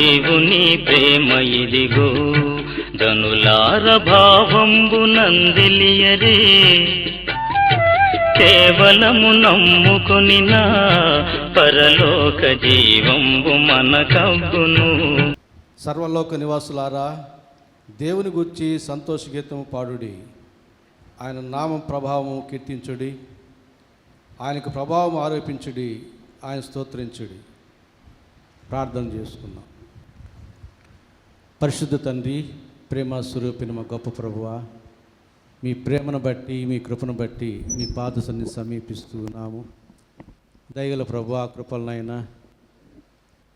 దేవుని ప్రేమ ఇదిగో ధనులార భావంబు నందిలియరే కేవలము నమ్ముకొని నా పరలోక జీవంబు మనకబ్బును. సర్వలోక నివాసులారా, దేవుని గూర్చి సంతోష గీతము పాడుడి, ఆయన నామం ప్రభావము కీర్తించుడి, ఆయనకు ప్రభావం ఆరోపించుడి, ఆయన స్తోత్రించుడి. ప్రార్థన చేసుకుందాం. పరిశుద్ధ తండ్రి, ప్రేమ స్వరూపిన మా గొప్ప ప్రభువా, మీ ప్రేమను బట్టి మీ కృపను బట్టి మీ పాద సన్నిధిని సమీపిస్తూ ఉన్నాము. దయగల ప్రభువా, కృపలనైనా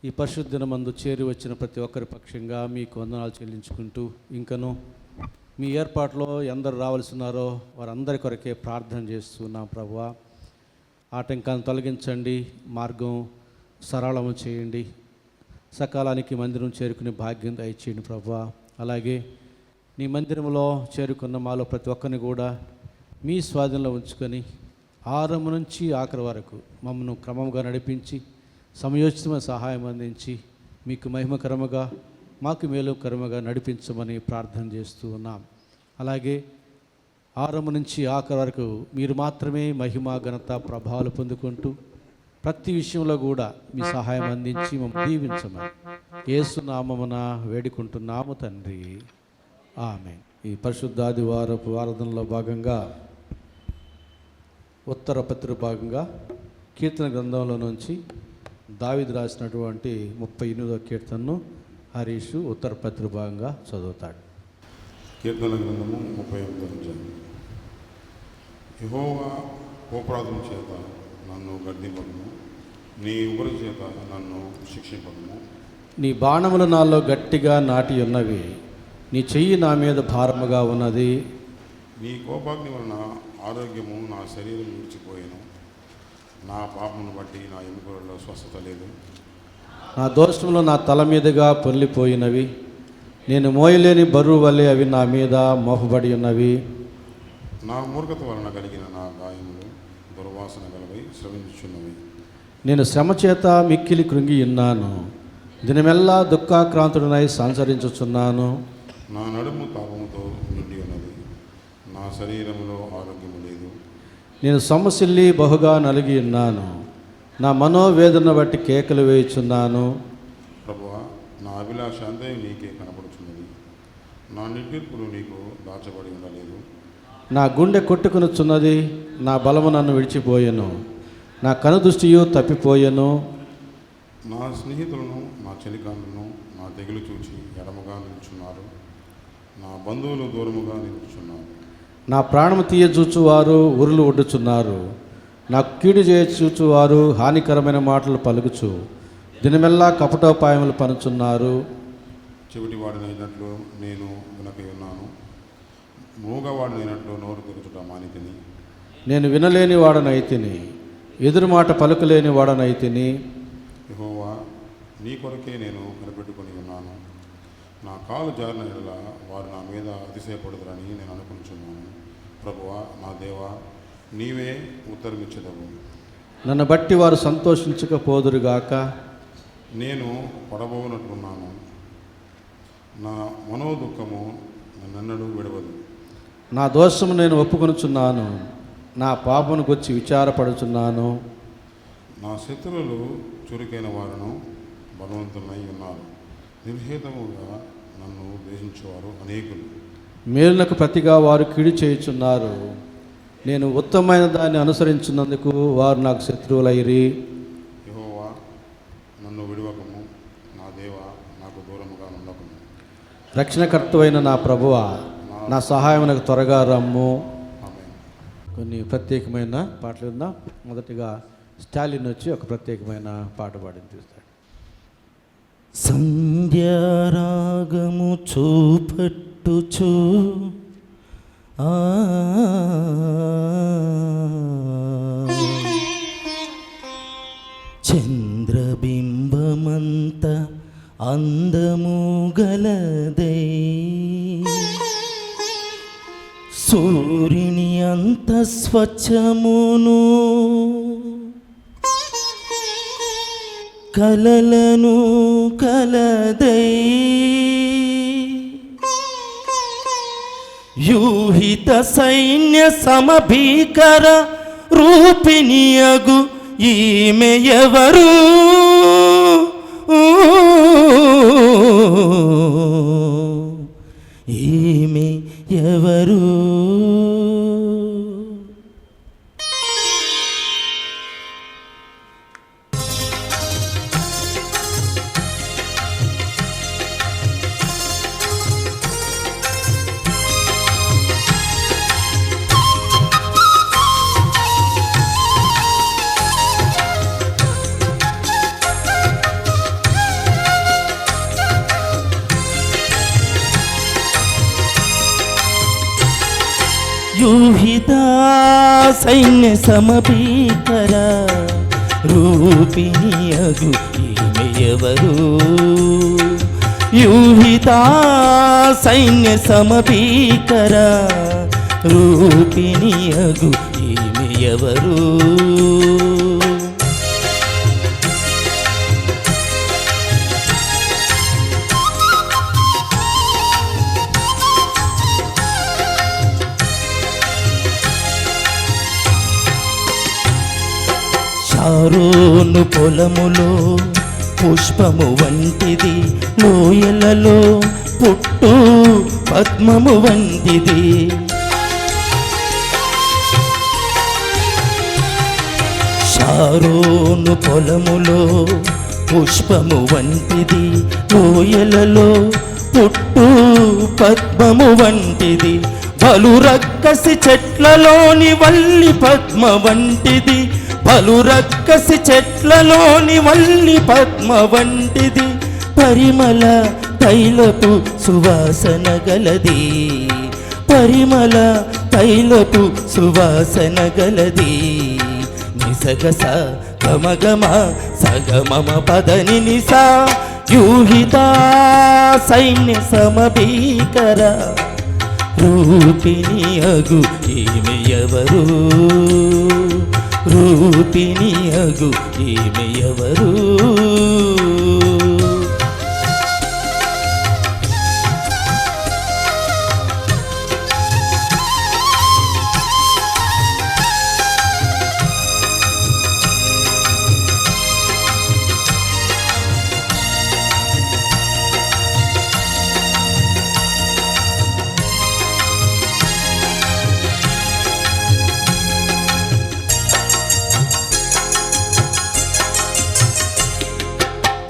ఈ పరిశుద్ధ దినమందు చేరి వచ్చిన ప్రతి ఒక్కరి పక్షంగా మీకు వందనాలు చెల్లించుకుంటూ, ఇంకను మీ ఏర్పాట్లో ఎందరు రావాల్సి ఉన్నారో వారందరి కొరకే ప్రార్థన చేస్తున్నాం. ప్రభువా, ఆటంకాన్ని తొలగించండి, మార్గం సరళము చేయండి, సకాలానికి మందిరం చేరుకునే భాగ్యం దయచేయండి ప్రభువా. అలాగే నీ మందిరంలో చేరుకున్న మాలో ప్రతి ఒక్కరిని కూడా మీ స్వాధీనంలో ఉంచుకొని ఆరంభం నుంచి ఆఖరి వరకు మమ్మల్ని క్రమంగా నడిపించి సమయోచితమైన సహాయం అందించి మీకు మహిమకరముగా మాకు మేలుకరముగా నడిపించమని ప్రార్థన చేస్తూ ఉన్నాం. అలాగే ఆరంభం నుంచి ఆఖరి వరకు మీరు మాత్రమే మహిమ ఘనత ప్రభావాలు పొందుకుంటూ ప్రతి విషయంలో కూడా మీ సహాయం అందించి మమ్మల్ని దీవించమని యేసు నామమున వేడుకుంటున్నాము తండ్రి, ఆమేన్. ఈ పరిశుద్ధాదివారపు ఆరాధనలో భాగంగా ఉత్తర పత్రిక భాగంగా కీర్తన గ్రంథంలో నుంచి దావీదు రాసినటువంటి 38వ కీర్తనను హరీషు ఉత్తర పత్రిక భాగంగా చదువుతాడు. కీర్తన గ్రంథము 38వ అధ్యాయం. యెహోవా కోపరాధం చేత నన్ను గద్దింపకుము, నీ ఉగ్ర చేత నన్ను శిక్షింపకుము. నీ బాణములు నాలో గట్టిగా నాటి ఉన్నవి, నీ చెయ్యి నా మీద భారముగా ఉన్నది. నీ కోపాగ్ని వలన ఆరోగ్యము నా శరీరం విడిచిపోయాను, నా పాపమును బట్టి నా ఎముకలలో స్వస్థత లేదు. నా దోషములు నా తల మీదుగా పొర్లిపోయినవి, నేను మోయలేని బరువు వలె అవి నా మీద మోపబడి ఉన్నవి. నా మూర్ఖత వలన కలిగిన నా గాయములు దుర్వాసన గలవై శ్రమించుచున్నవి. నేను శ్రమ చేత మిక్కిలి కృంగి ఉన్నాను, దినమెల్లా దుఃఖాక్రాంతుడనై సంచరించుచున్నాను. నా నడుము తాపముతో నిండి ఉన్నది, నా శరీరంలో ఆరోగ్యము లేదు. నేను సొమ్మసిల్లి బహుగా నలిగి ఉన్నాను, నా మనోవేదన బట్టి కేకలు వేయుచున్నాను. ప్రభువా, నా అభిలాష అంతయు నీకే కనపడుచున్నది, నా నిట్టూర్పులు నీకు దాచబడి ఉండలేదు. నా గుండె కొట్టుకునుచున్నది, నా బలము నన్ను విడిచిపోయెను, నా కనుదృష్టియు తప్పిపోయెను. నా స్నేహితులను నా చెలికాండ్లను నా తెగులు చూచి ఎడమగా నిలుచున్నారు, నా బంధువులు దూరముగా నిలుచున్నారు. నా ప్రాణము తీయచూచువారు ఉరులు ఒడ్డుచున్నారు, నాకు కీడు చేయచూచువారు హానికరమైన మాటలు పలుకుచు దినమెల్లా కపటోపాయములు పనుచున్నారు. చెవిటివాడినైనట్లు నేను వినకై ఉన్నాను, మూగవాడినైనట్లు నోరు తెరుచుట మానితిని. నేను వినలేని వాడనైతిని, ఎదురు మాట పలుకులేని వాడనైతిని. యెహోవా, నీ కొరకే నేను కనిపెట్టుకొని ఉన్నాను, నా కాలు జారిన ఎడల వారు నా మీద అతిశయపడుదురని నేను అనుకుంటున్నాను. ప్రభువా, నా దేవా, నీవే ఉత్తరమిచ్చెదవు. నన్ను బట్టి వారు సంతోషించకపోదురుగాక. నేను పడబోనట్లున్నాను, నా మనోదుఃఖము నన్నెన్నడూ విడవదు. నా దోషము నేను ఒప్పుకొనుచున్నాను, నా పాపమును గురించి విచారపడుచున్నాను. నా శత్రువులు చురుకైన వారును బలవంతులై ఉన్నారు, నిర్హేతముగా నన్ను ద్వేషించేవారు అనేకులు. మేలునకు ప్రతిగా వారు కీడు చేయుచున్నారు, నేను ఉత్తమమైన దాన్ని అనుసరించినందుకు వారు నాకు శత్రువులైరి. యెహోవా, నన్ను విడువకము, నా దేవా, నాకు దూరముగా ఉండకము. రక్షణకర్తవైన నా ప్రభువా, నా సహాయమునకు త్వరగా రమ్ము. ఆమేన్. కొన్ని ప్రత్యేకమైన పాటలు ఉందాం. మొదటిగా స్టాలిన్ వచ్చి ఒక ప్రత్యేకమైన పాట పాడిని చూస్తాడు. సంధ్యారాగము చూపట్టుచు చంద్రబింబమంత అందము గలదై సూర్యుని అంత స్వచ్ఛమును కలలను కలదై యూహిత సైన్య సమభీకర రూపిణియగు ఈమె ఎవరు ఈమె ఎవరు యూహితా సైన్య సమభీకర రూపిణియగు ఈమె ఎవరు యూహితా సైన్య సమభీకర రూపిణియగు ఈమె ఎవరు షారోను పొలములో పుష్పము వంటిది లోయలలో పుట్టు పద్మము వంటిది షారోను పొలములో పుష్పము వంటిది లోయలలో పుట్టు పద్మము వంటిది బలు రక్కసి చెట్లలోని వల్లి పద్మ వంటిది పలు రక్కసి చెట్లలోని వల్లి పద్మ వంటిది పరిమళ తైలపు సువాసన గలది పరిమళ తైలపు సువాసన గలది నిసగస గమగమ సగమమ పదని నిసా యూహితా సైన్య సమభీకర రూపిణియగు ఈమె ఎవరు రూపిణియగు ఈమె ఎవరు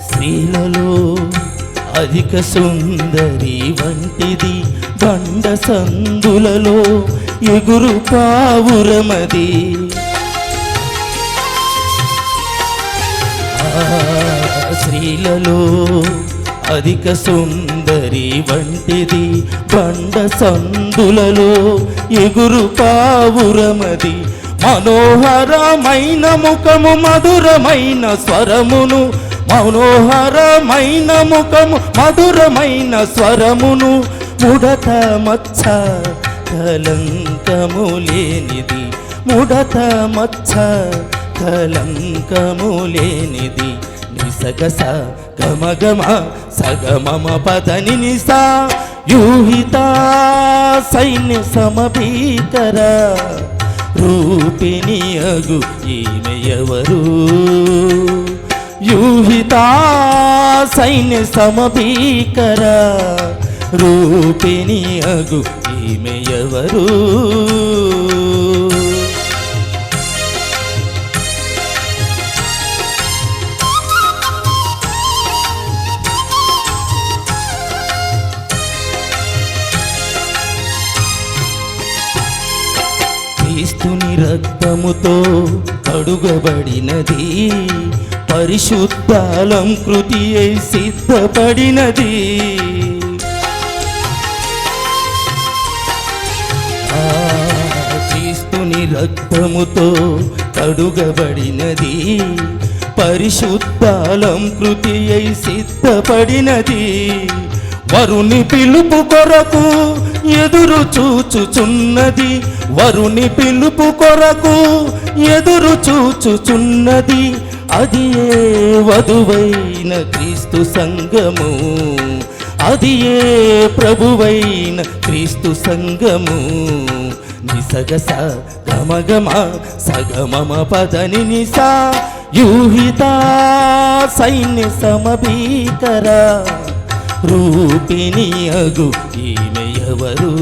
స్త్రీలలో అధిక సుందరి వంటిది బండ సందులలో ఎగురు పావురమది స్త్రీలలో అధిక సుందరి వంటిది బండ సందులలో ఎగురు పావురమది మనోహరమైన ముఖము మధురమైన స్వరమును మనోహరమైన ముఖము మధురమైన స్వరమును ముడత మచ్చ కలంకము లేనిది ముడత మచ్చ కలంకము లేనిది నిసగస గమగమ సగమమ పదని నిసా యూహితా సైన్య సమభీకర రూపిణియగు ఈమె ఎవరు యూహితా సైన్య సమభీకర రూపిణియగు ఈమె ఎవరు క్రీస్తుని రక్తముతో కడుగబడినది పరిశుద్ధాలంకృతి అయి సిద్ధపడినది క్రీస్తుని రక్తముతో కడుగబడినది పరిశుద్ధాలంకృతి అయి సిద్ధపడినది వరుని పిలుపు కొరకు ఎదురు చూచుచున్నది వరుని పిలుపు కొరకు ఎదురు చూచుచున్నది అది ఏ వధువైన క్రీస్తు సంఘము, అది ఏ ప్రభువైన క్రీస్తు సంఘము. నిసగస గమగమ సగమమ పదని నిసా యూహిత సైన్య సమభీకర రూపిణి అగు ఈమె ఎవరు?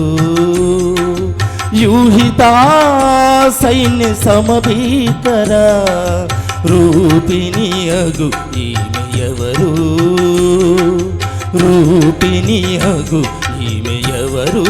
యూహిత సైన్య సమభీకర రూపిణి అగు ఈమె ఎవరు? రూపిణి అగు ఈమె ఎవరు?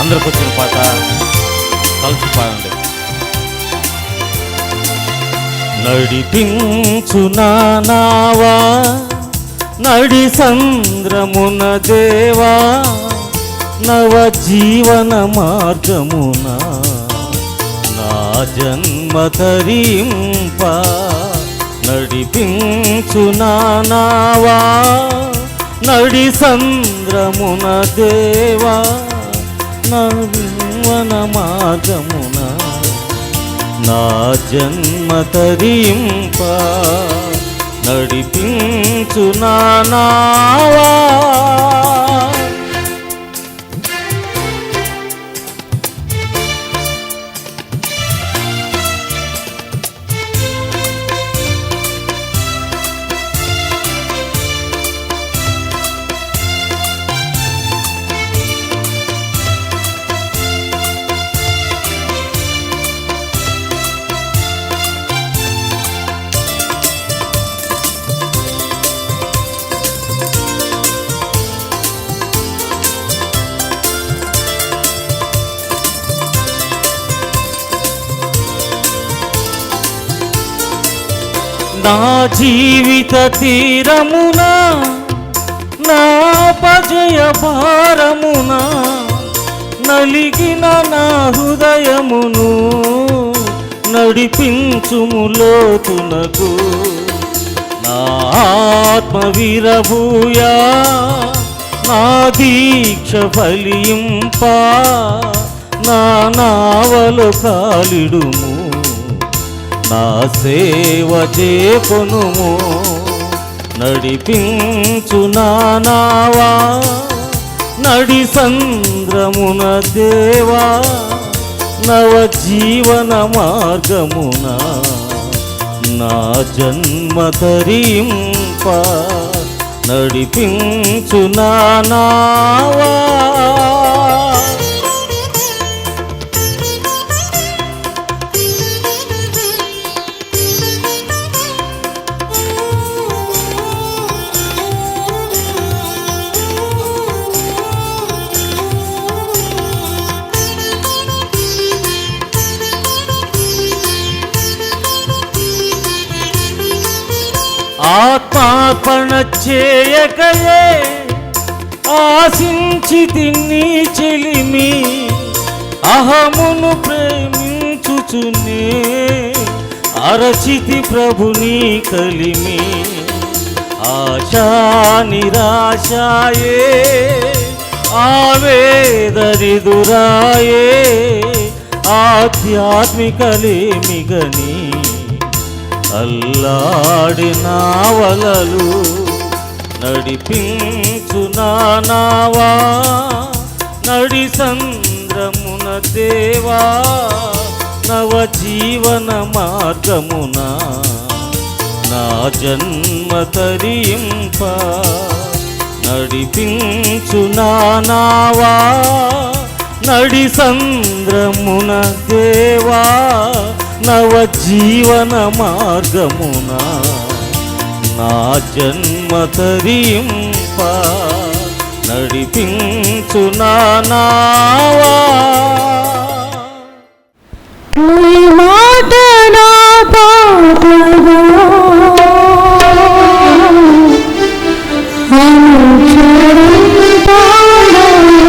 అందరికి వచ్చిన పాట కలిసి పాడండి. నడిపించు నావా నడి సంద్రమున దేవా, నవ జీవన మార్గమున నా జన్మ తరింప. నడిపించు నావా నడి సంద్రమున దేవా, నా జీవన మార్గమున నా జన్మ తరింప. నడిపించు నావా. నా జీవిత తీరమున నా పజయ భారమున నలిగిన నా హృదయమును నడిపించుము లోతునకు. నా ఆత్మ విరభూయా నా దీక్ష ఫలింప, నా నావలు కాలిడుము నా సేవ చేకొనుము. నడిపించు నావా నడి సంద్రమున దేవా, నవ జీవన మార్గమున నా జన్మ తరింప. నడిపించు నావా. ఆత్మార్పణ చేయకయే ఆశించితి నీ చెలిమి, అహమును ప్రేమించుచునే అరచితి ప్రభుని కలిమి. ఆశా నిరాశాయే ఆవేదరిదురాయే, ఆధ్యాత్మికలేమిగని అల్లాడిన వలలు. నడిపించు నావా నడి సంద్రమున దేవా, నవ జీవన మార్గమున నా జన్మ తరింప. నడిపించు నావా నడి సంద్రమున దేవా, నవ జీవన మార్గమున నా జన్మ తరింప. నడిపించు నావా. మాట నా పాటగా అనుక్షణం పాడాలి.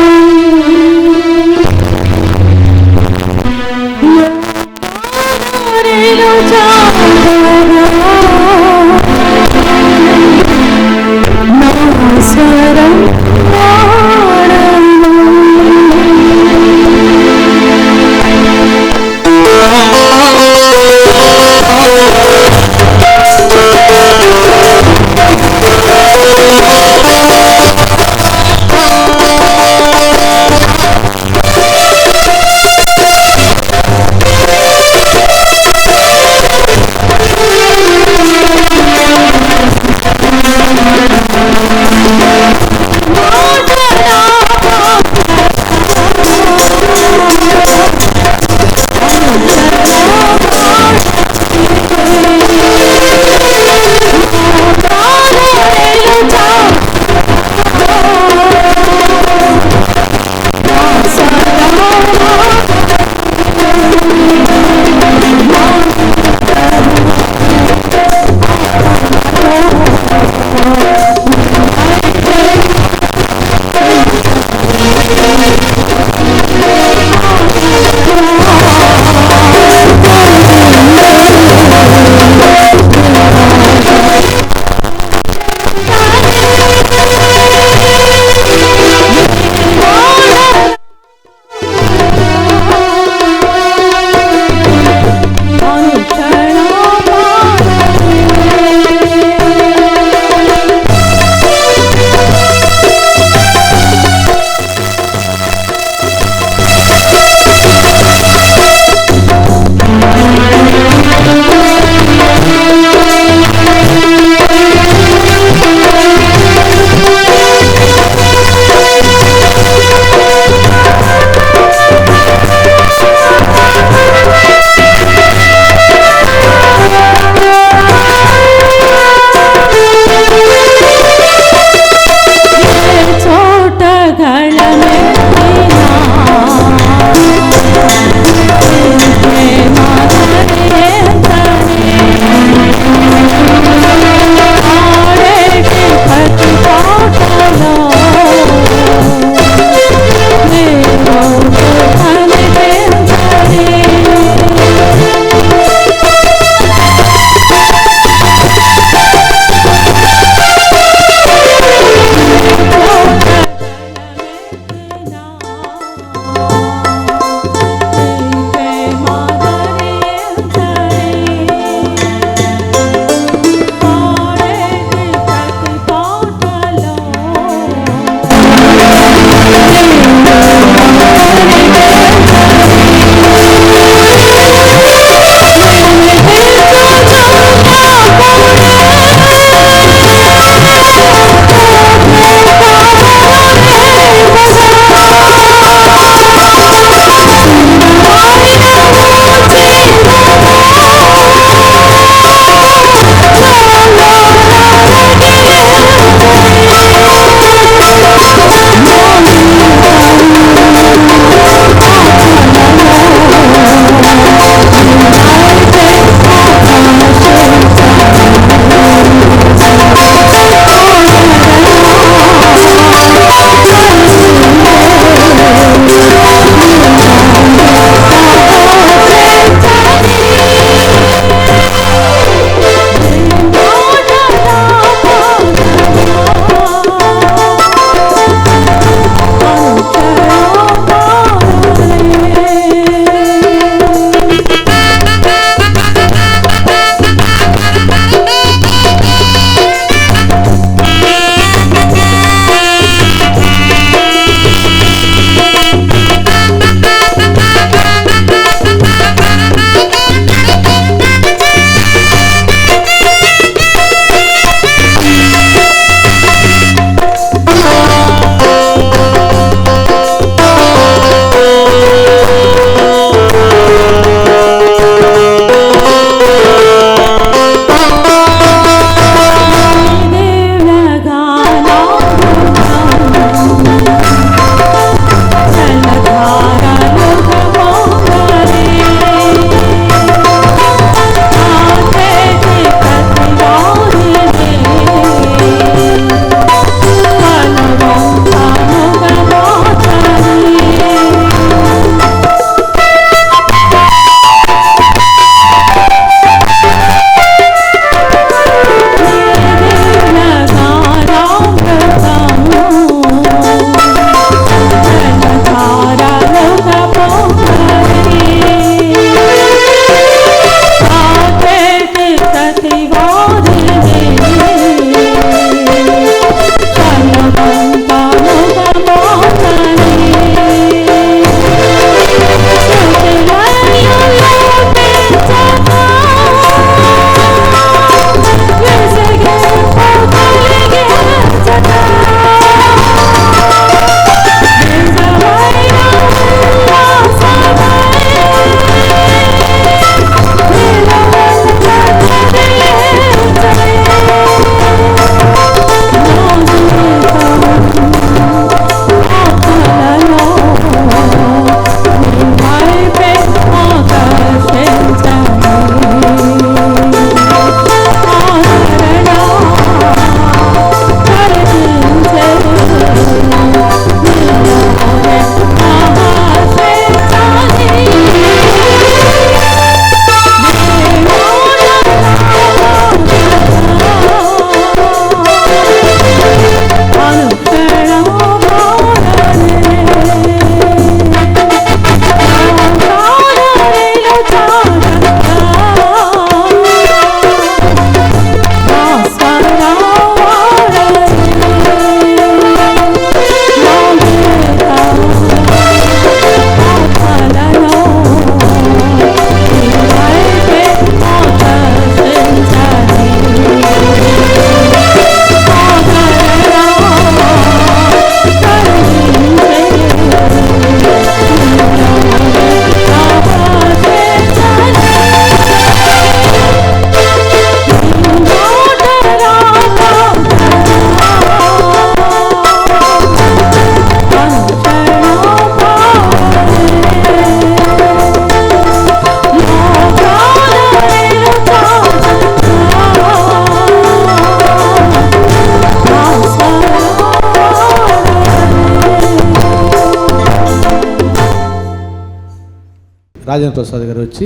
రాజేంద్ర ప్రసాద్ గారు వచ్చి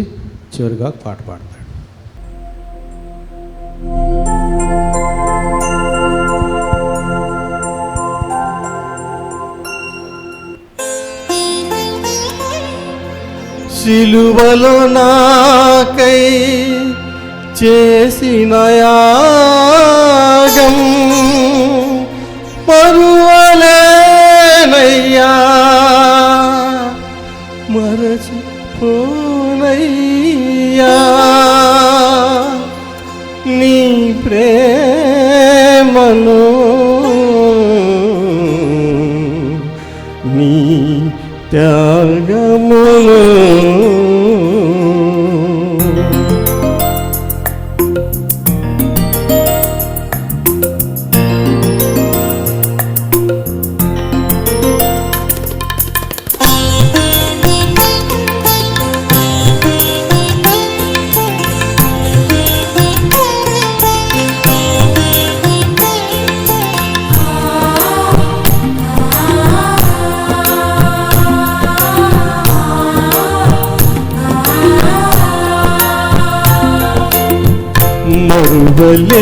చివరిగా పాట పాడతాడు. సిలువలో నాకై చేసిన యాగం మరువలేనయ్యా, మరచిపోనయ్యా, నీ ప్రేమను నీ త్యాగమును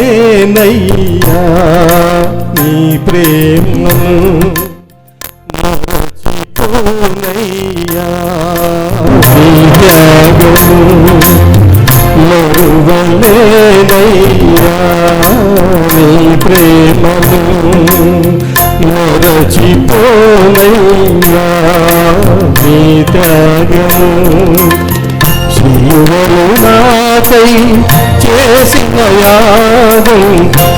మరువలేనయ్యా, నీ ప్రేమను మరచిపోనయ్యా, నీ త్యాగము మరువలేనయ్యా, నీ ప్రేమను మరచిపోనయ్యా, నీ త్యాగము సిలువలో నాకై చేసిన యాగం,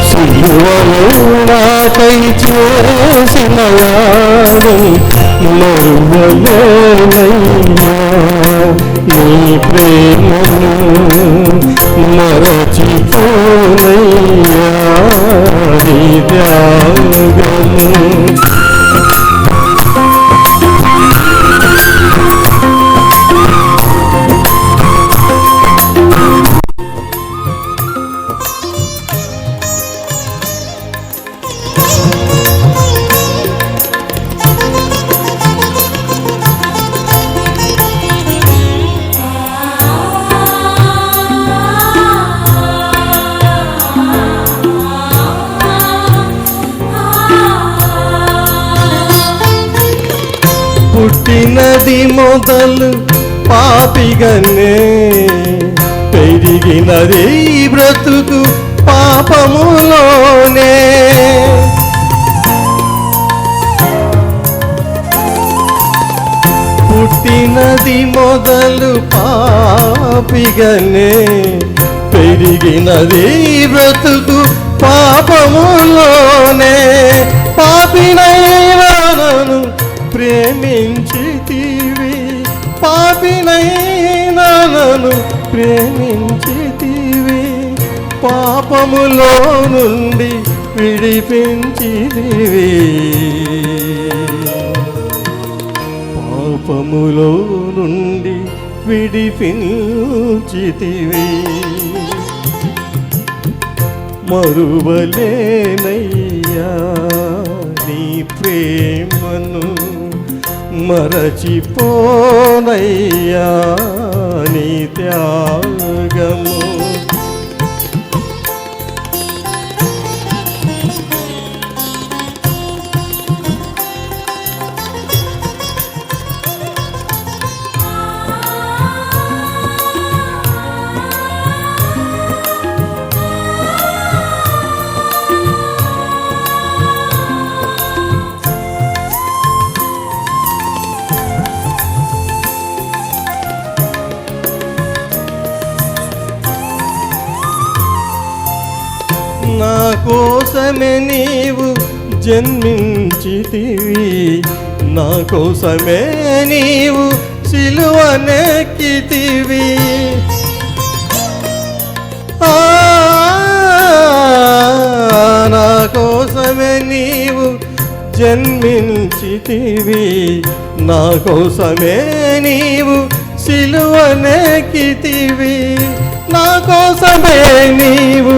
సిలువలో నాకై చేసిన యాగం మరువలేనయ్యా, నీ ప్రేమను మరచిపోనయ్యా, నీ త్యాగము పుట్టినది మొదలు పాపిగనే, పెరిగినది బ్రతుకు పాపములోనే. పుట్టినది మొదలు పాపిగనే, పెరిగినది బ్రతుకు పాపములోనే. పాపినైనాను ప్రేమించితివి, పాపినైనాను ప్రేమించితివి, పాపములో నుండి విడిపించితివి, పాపములో నుండి విడిపించితివి. మరువలేనయ్యా, నీ ప్రేమను మరచిపోనయ్యా, నీ త్యాగము నా కోసమే నీవు జన్మించితివి, నా కోసమే నీవు సిలువనెక్కితివి. నా కోసమే నీవు జన్మించితివి, నా కోసమే నీవు సిలువనెక్కితివి, నా కోసమే నీవు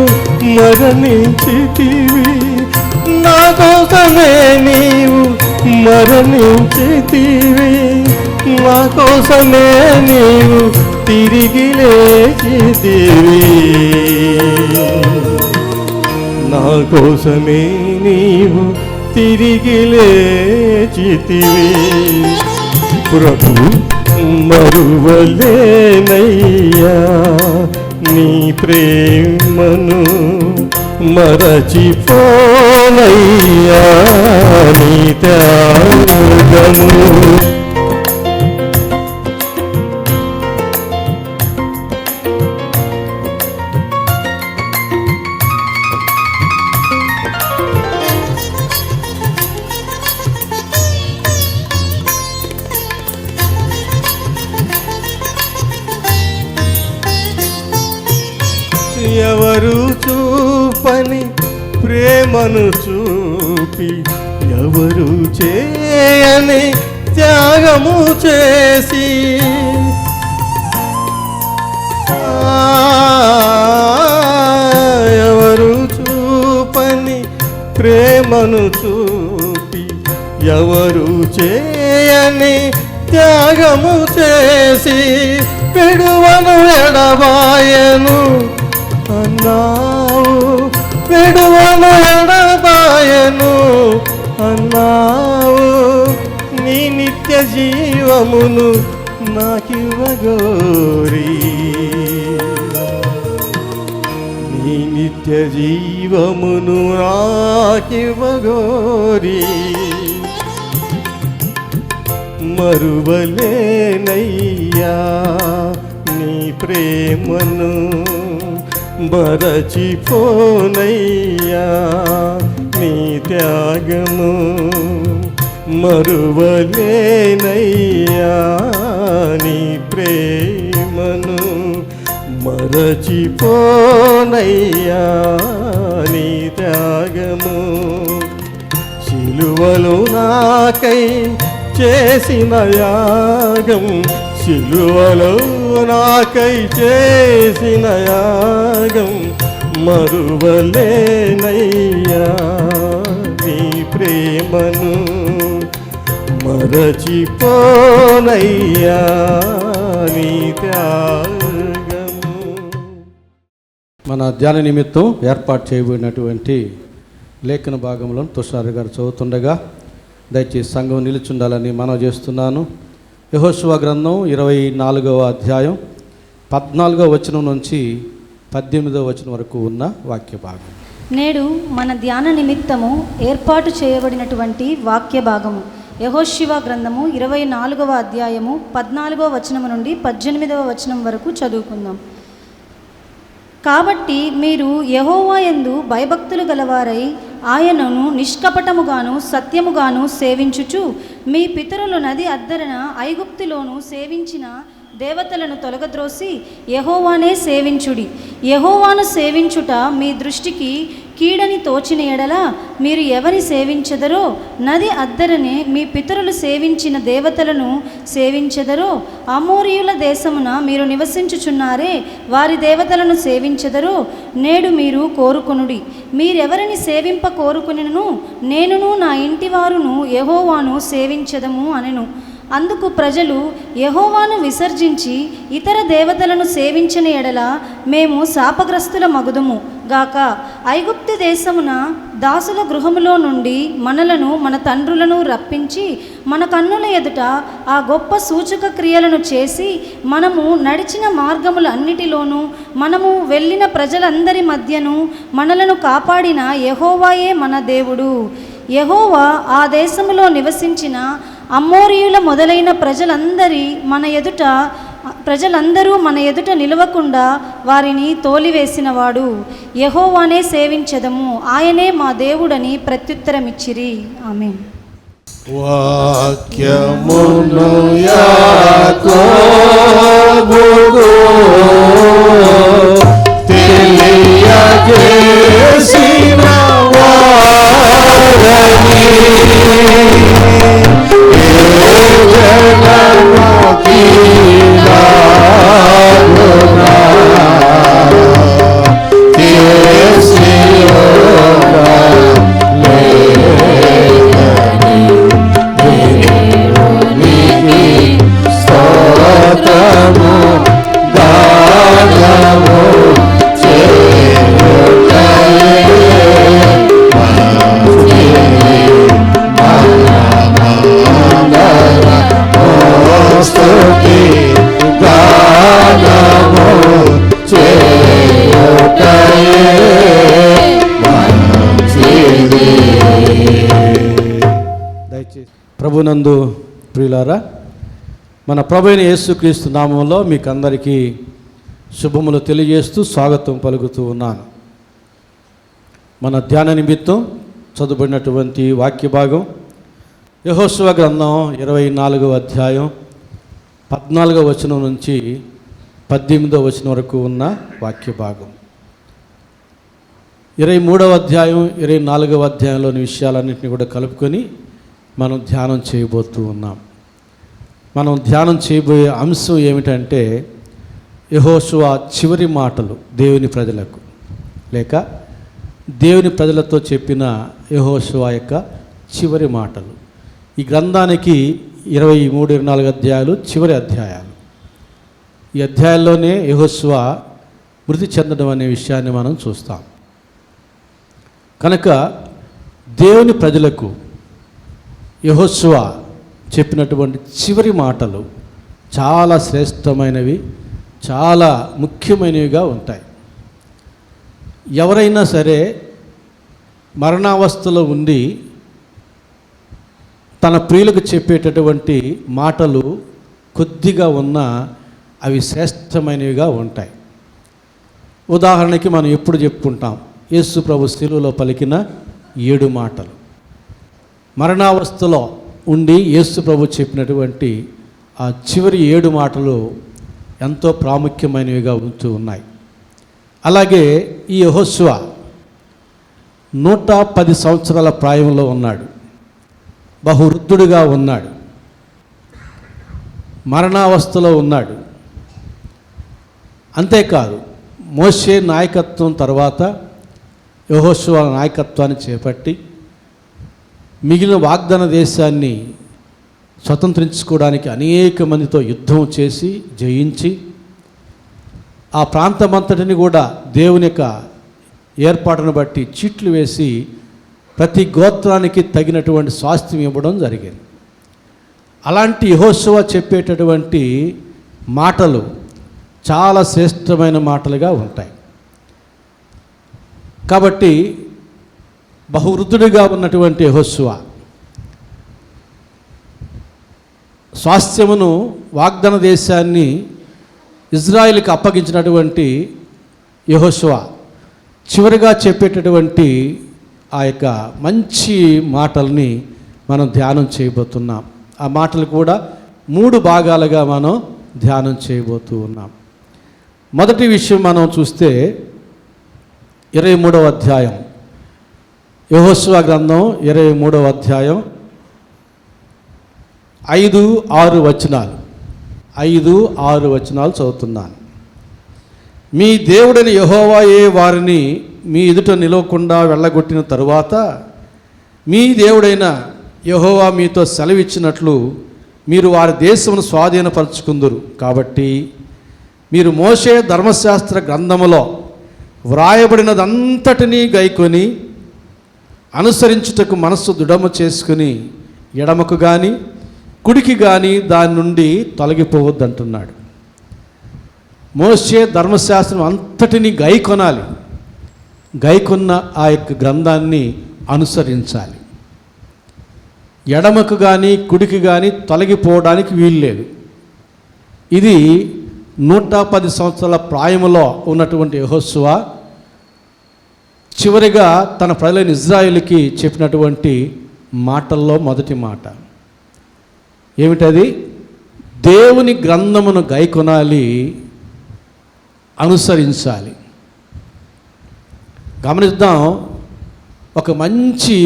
మరణించితివి, నా కోసమే నీవు మరణించితివి, నా కోసమే నీవు తిరిగి లేచితివి, నా కోసమే నీవు తిరిగి లేచితివి. ప్రభు మరువలేనయ్యా నీ ప్రేమను, మరచిపోనయ్యా నీ త్యాగము. ఎవరు చూపని ప్రేమను చూపి, ఎవరు చేయని త్యాగము చేసి, ఎవరు చూపని ప్రేమను చూపి, ఎవరు చేయని త్యాగము చేసి, విడువను ఎడబాయను అన్నావు, విడువను ఎడబాయను అన్నావు. నీ నిత్య జీవమును నాకివ్వగోరి, నీ నిత్య జీవమును నాకివ్వగోరి. మరువలేనయ్యా నీ ప్రేమను, మరచిపోనయ్యా నీ త్యాగము. మరువలేనయ్యా నీ ప్రేమను, మరచిపోనయ్యా నీ త్యాగము. సిలువలో నాకై చేసిన యాగం, సిలువలో నాకై చేసిన యాగం. మరువలేనయ్యా నీ ప్రేమను, మరచిపోనయ్యా నీ త్యాగము. మన ధ్యాన నిమిత్తం ఏర్పాటు చేయబడినటువంటి లేఖన భాగంలో తుషార్ గారు చదువుతుండగా దయచేసి సంఘం నిలుచుండాలని మనవి చేస్తున్నాను. యెహోషువ గ్రంథం 24వ అధ్యాయం 14వ వచనం నుంచి 18వ వచనం వరకు ఉన్న వాక్య భాగం. నేడు మన ధ్యాన నిమిత్తము ఏర్పాటు చేయబడినటువంటి వాక్య భాగము యెహోషువ గ్రంథము 24వ అధ్యాయము 14వ వచనము నుండి 18వ వచనం వరకు చదువుకుందాం. కాబట్టి మీరు యెహోవా యందు భయభక్తులు గలవారై ఆయనను నిష్కపటముగాను సత్యముగాను సేవించుచు, మీ పితరులు నది అద్దరన ఐగుప్తులోను సేవించిన దేవతలను తొలగద్రోసి యెహోవానే సేవించుడి. యెహోవాను సేవించుట మీ దృష్టికి కీడని తోచిన ఎడల మీరు ఎవరిని సేవించెదరో, నది అద్దరనే మీ పితరులు సేవించిన దేవతలను సేవించెదరో, అమోరీయుల దేశమున మీరు నివసించుచున్నారే వారి దేవతలను సేవించెదరో నేడు మీరు కోరుకొనుడి. మీరెవరిని సేవింప కోరుకునిను నేనును నా ఇంటివారును యెహోవాను సేవించెదము అనెను. అందుకు ప్రజలు యెహోవాను విసర్జించి ఇతర దేవతలను సేవించిన ఎడల మేము శాపగ్రస్తుల మగుదుము గాక. ఐగుప్తు దేశమున దాసుల గృహములో నుండి మనలను మన తండ్రులను రప్పించి మన కన్నుల ఎదుట ఆ గొప్ప సూచక క్రియలను చేసి మనము నడిచిన మార్గములన్నిటిలోనూ మనము వెళ్ళిన ప్రజలందరి మధ్యను మనలను కాపాడిన యెహోవాయే మన దేవుడు. యెహోవా ఆ దేశములో నివసించిన అమోరీయుల మొదలైన ప్రజలందరూ మన ఎదుట నిలవకుండా వారిని తోలివేసినవాడు. యెహోవానే సేవించెదము, ఆయనే మా దేవుడని ప్రత్యుత్తరమిచ్చిరి. ఆమేన్. వాక్యమును యాకోబుకు తెలియజేసిన వారని ప్రభునందు ప్రియులారా, మన ప్రభు అయిన యేసుక్రీస్తు నామంలో మీకు అందరికీ శుభములు తెలియజేస్తూ స్వాగతం పలుకుతూ ఉన్నాను. మన ధ్యాన నిమిత్తం చదువుబడినటువంటి వాక్య భాగం యెహోషువ గ్రంథం 24వ అధ్యాయం 14వ వచనం నుంచి 18వ వచనం వరకు ఉన్న వాక్య భాగం. 23వ అధ్యాయం 24వ అధ్యాయంలోని విషయాలన్నింటినీ కూడా కలుపుకొని మనం ధ్యానం చేయబోతూ ఉన్నాం. మనం ధ్యానం చేయబోయే అంశం ఏమిటంటే యెహోషువ చివరి మాటలు దేవుని ప్రజలకు, లేక దేవుని ప్రజలతో చెప్పిన యెహోషువ యొక్క చివరి మాటలు. ఈ గ్రంథానికి 23-24 అధ్యాయాలు చివరి అధ్యాయాలు. ఈ అధ్యాయాల్లోనే యెహోషువ మృతి చెందడం అనే విషయాన్ని మనం చూస్తాం. కనుక దేవుని ప్రజలకు యెహోషువ చెప్పినటువంటి చివరి మాటలు చాలా శ్రేష్టమైనవి, చాలా ముఖ్యమైనవిగా ఉంటాయి. ఎవరైనా సరే మరణావస్థలో ఉండి తన ప్రియులకు చెప్పేటటువంటి మాటలు కొద్దిగా ఉన్నా అవి శ్రేష్టమైనవిగా ఉంటాయి. ఉదాహరణకి మనం ఎప్పుడు చెప్పుకుంటాం, యేసు ప్రభు శిలువలో పలికిన 7 మాటలు. మరణావస్థలో ఉండి యేసు ప్రభు చెప్పినటువంటి ఆ చివరి 7 మాటలు ఎంతో ప్రాముఖ్యమైనవిగా ఉంటూ ఉన్నాయి. అలాగే ఈ యెహోషువ 110 సంవత్సరాల ప్రాయంలో ఉన్నాడు, బహువృద్ధుడిగా ఉన్నాడు, మరణావస్థలో ఉన్నాడు. అంతేకాదు, మోషే నాయకత్వం తర్వాత యెహోషువ నాయకత్వాన్ని చేపట్టి మిగిలిన వాగ్దాన దేశాన్ని స్వతంత్రించుకోవడానికి అనేక మందితో యుద్ధం చేసి జయించి ఆ ప్రాంతమంతటిని కూడా దేవుని యొక్క ఏర్పాటును బట్టి చీట్లు వేసి ప్రతి గోత్రానికి తగినటువంటి స్వాస్థ్యం ఇవ్వడం జరిగింది. అలాంటి యెహోషువ చెప్పేటటువంటి మాటలు చాలా శ్రేష్టమైన మాటలుగా ఉంటాయి. కాబట్టి బహువృద్ధుడిగా ఉన్నటువంటి యెహోషువ స్వాస్థ్యమును, వాగ్దాన దేశాన్ని ఇజ్రాయిల్కి అప్పగించినటువంటి యెహోషువ చివరిగా చెప్పేటటువంటి ఆ యొక్క మంచి మాటల్ని మనం ధ్యానం చేయబోతున్నాం. ఆ మాటలు కూడా 3 భాగాలుగా మనం ధ్యానం చేయబోతూ ఉన్నాం. మొదటి విషయం మనం చూస్తే 23వ అధ్యాయం, యెహోషువ గ్రంథం 23వ అధ్యాయం 5-6 వచనాలు. 5-6 వచనాలు చదువుతున్నాను. మీ దేవుడైన యెహోవాయే వారిని మీ ఎదుట నిలవకుండా వెళ్ళగొట్టిన తరువాత మీ దేవుడైన యెహోవా మీతో సెలవిచ్చినట్లు మీరు వారి దేశమును స్వాధీనపరచుకుందురు. కాబట్టి మీరు మోషే ధర్మశాస్త్ర గ్రంథములో వ్రాయబడినదంతటినీ గైకొని అనుసరించుటకు మనస్సు దృఢము చేసుకుని ఎడమకు కానీ కుడికి కానీ దాని నుండి తొలగిపోవద్దంటున్నాడు. మోషే ధర్మశాస్త్రం అంతటినీ గైకొనాలి, గైకొన్న ఆ యొక్క గ్రంథాన్ని అనుసరించాలి. ఎడమకు కానీ కుడికి కానీ తొలగిపోవడానికి వీల్లేదు. ఇది 110 సంవత్సరాల ప్రాయములో ఉన్నటువంటి యెహోషువ చివరిగా తన ప్రజలైన ఇజ్రాయిల్కి చెప్పినటువంటి మాటల్లో మొదటి మాట ఏమిటది? దేవుని గ్రంథమును గైకొనాలి, అనుసరించాలి. గమనిద్దాం, ఒక మంచి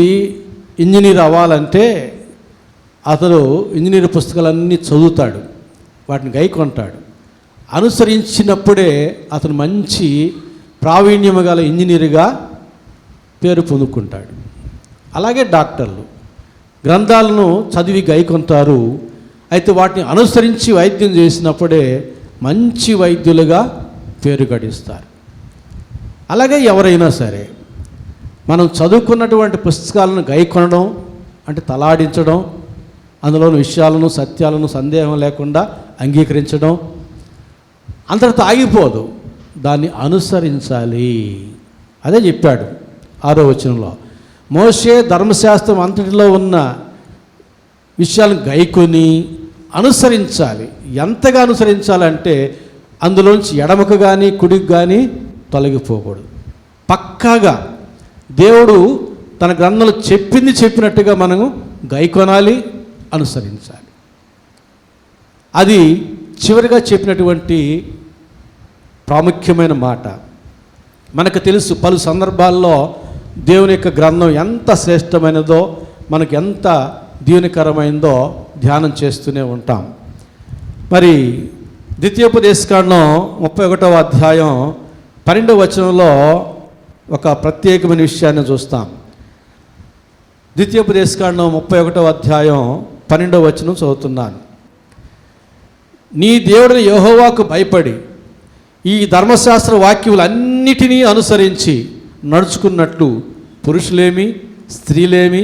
ఇంజనీర్ అవ్వాలంటే అతడు ఇంజనీర్ పుస్తకాలన్నీ చదువుతాడు, వాటిని గైకొంటాడు. అనుసరించినప్పుడే అతను మంచి ప్రావీణ్యము గల ఇంజనీరుగా పేరు పొందుకుంటాడు. అలాగే డాక్టర్లు గ్రంథాలను చదివి గైకొంటారు, అయితే వాటిని అనుసరించి వైద్యం చేసినప్పుడే మంచి వైద్యులుగా పేరు గడిస్తారు. అలాగే ఎవరైనా సరే మనం చదువుకున్నటువంటి పుస్తకాలను గైకొనడం అంటే తలాడించడం, అందులోని విషయాలను, సత్యాలను సందేహం లేకుండా అంగీకరించడం అంతటితో ఆగిపోదు, దాన్ని అనుసరించాలి. అదే చెప్పాడు 6వ వచనంలో. మోషే ధర్మశాస్త్రం అంతటిలో ఉన్న విషయాలను గైకొని అనుసరించాలి. ఎంతగా అనుసరించాలంటే అందులోంచి ఎడమకు కానీ కుడికి కానీ తొలగిపోకూడదు. పక్కాగా దేవుడు తన గ్రంథంలో చెప్పినట్టుగా మనము గైకొనాలి, అనుసరించాలి. అది చివరిగా చెప్పినటువంటి ప్రాముఖ్యమైన మాట. మనకు తెలుసు పలు సందర్భాల్లో దేవుని యొక్క గ్రంథం ఎంత శ్రేష్టమైనదో, మనకు ఎంత దీవెనకరమైందో ధ్యానం చేస్తూనే ఉంటాం. మరి ద్వితీయోపదేశకాండం 31వ అధ్యాయం 12వ వచనంలో ఒక ప్రత్యేకమైన విషయాన్ని చూస్తాం. ద్వితీయోపదేశకాండం 31వ అధ్యాయం 12వ వచనం చదువుతున్నాను. నీ దేవుడిని యెహోవాకు భయపడి ఈ ధర్మశాస్త్ర వాక్యములన్నిటినీ అనుసరించి నడుచుకున్నట్లు పురుషులేమి, స్త్రీలేమి,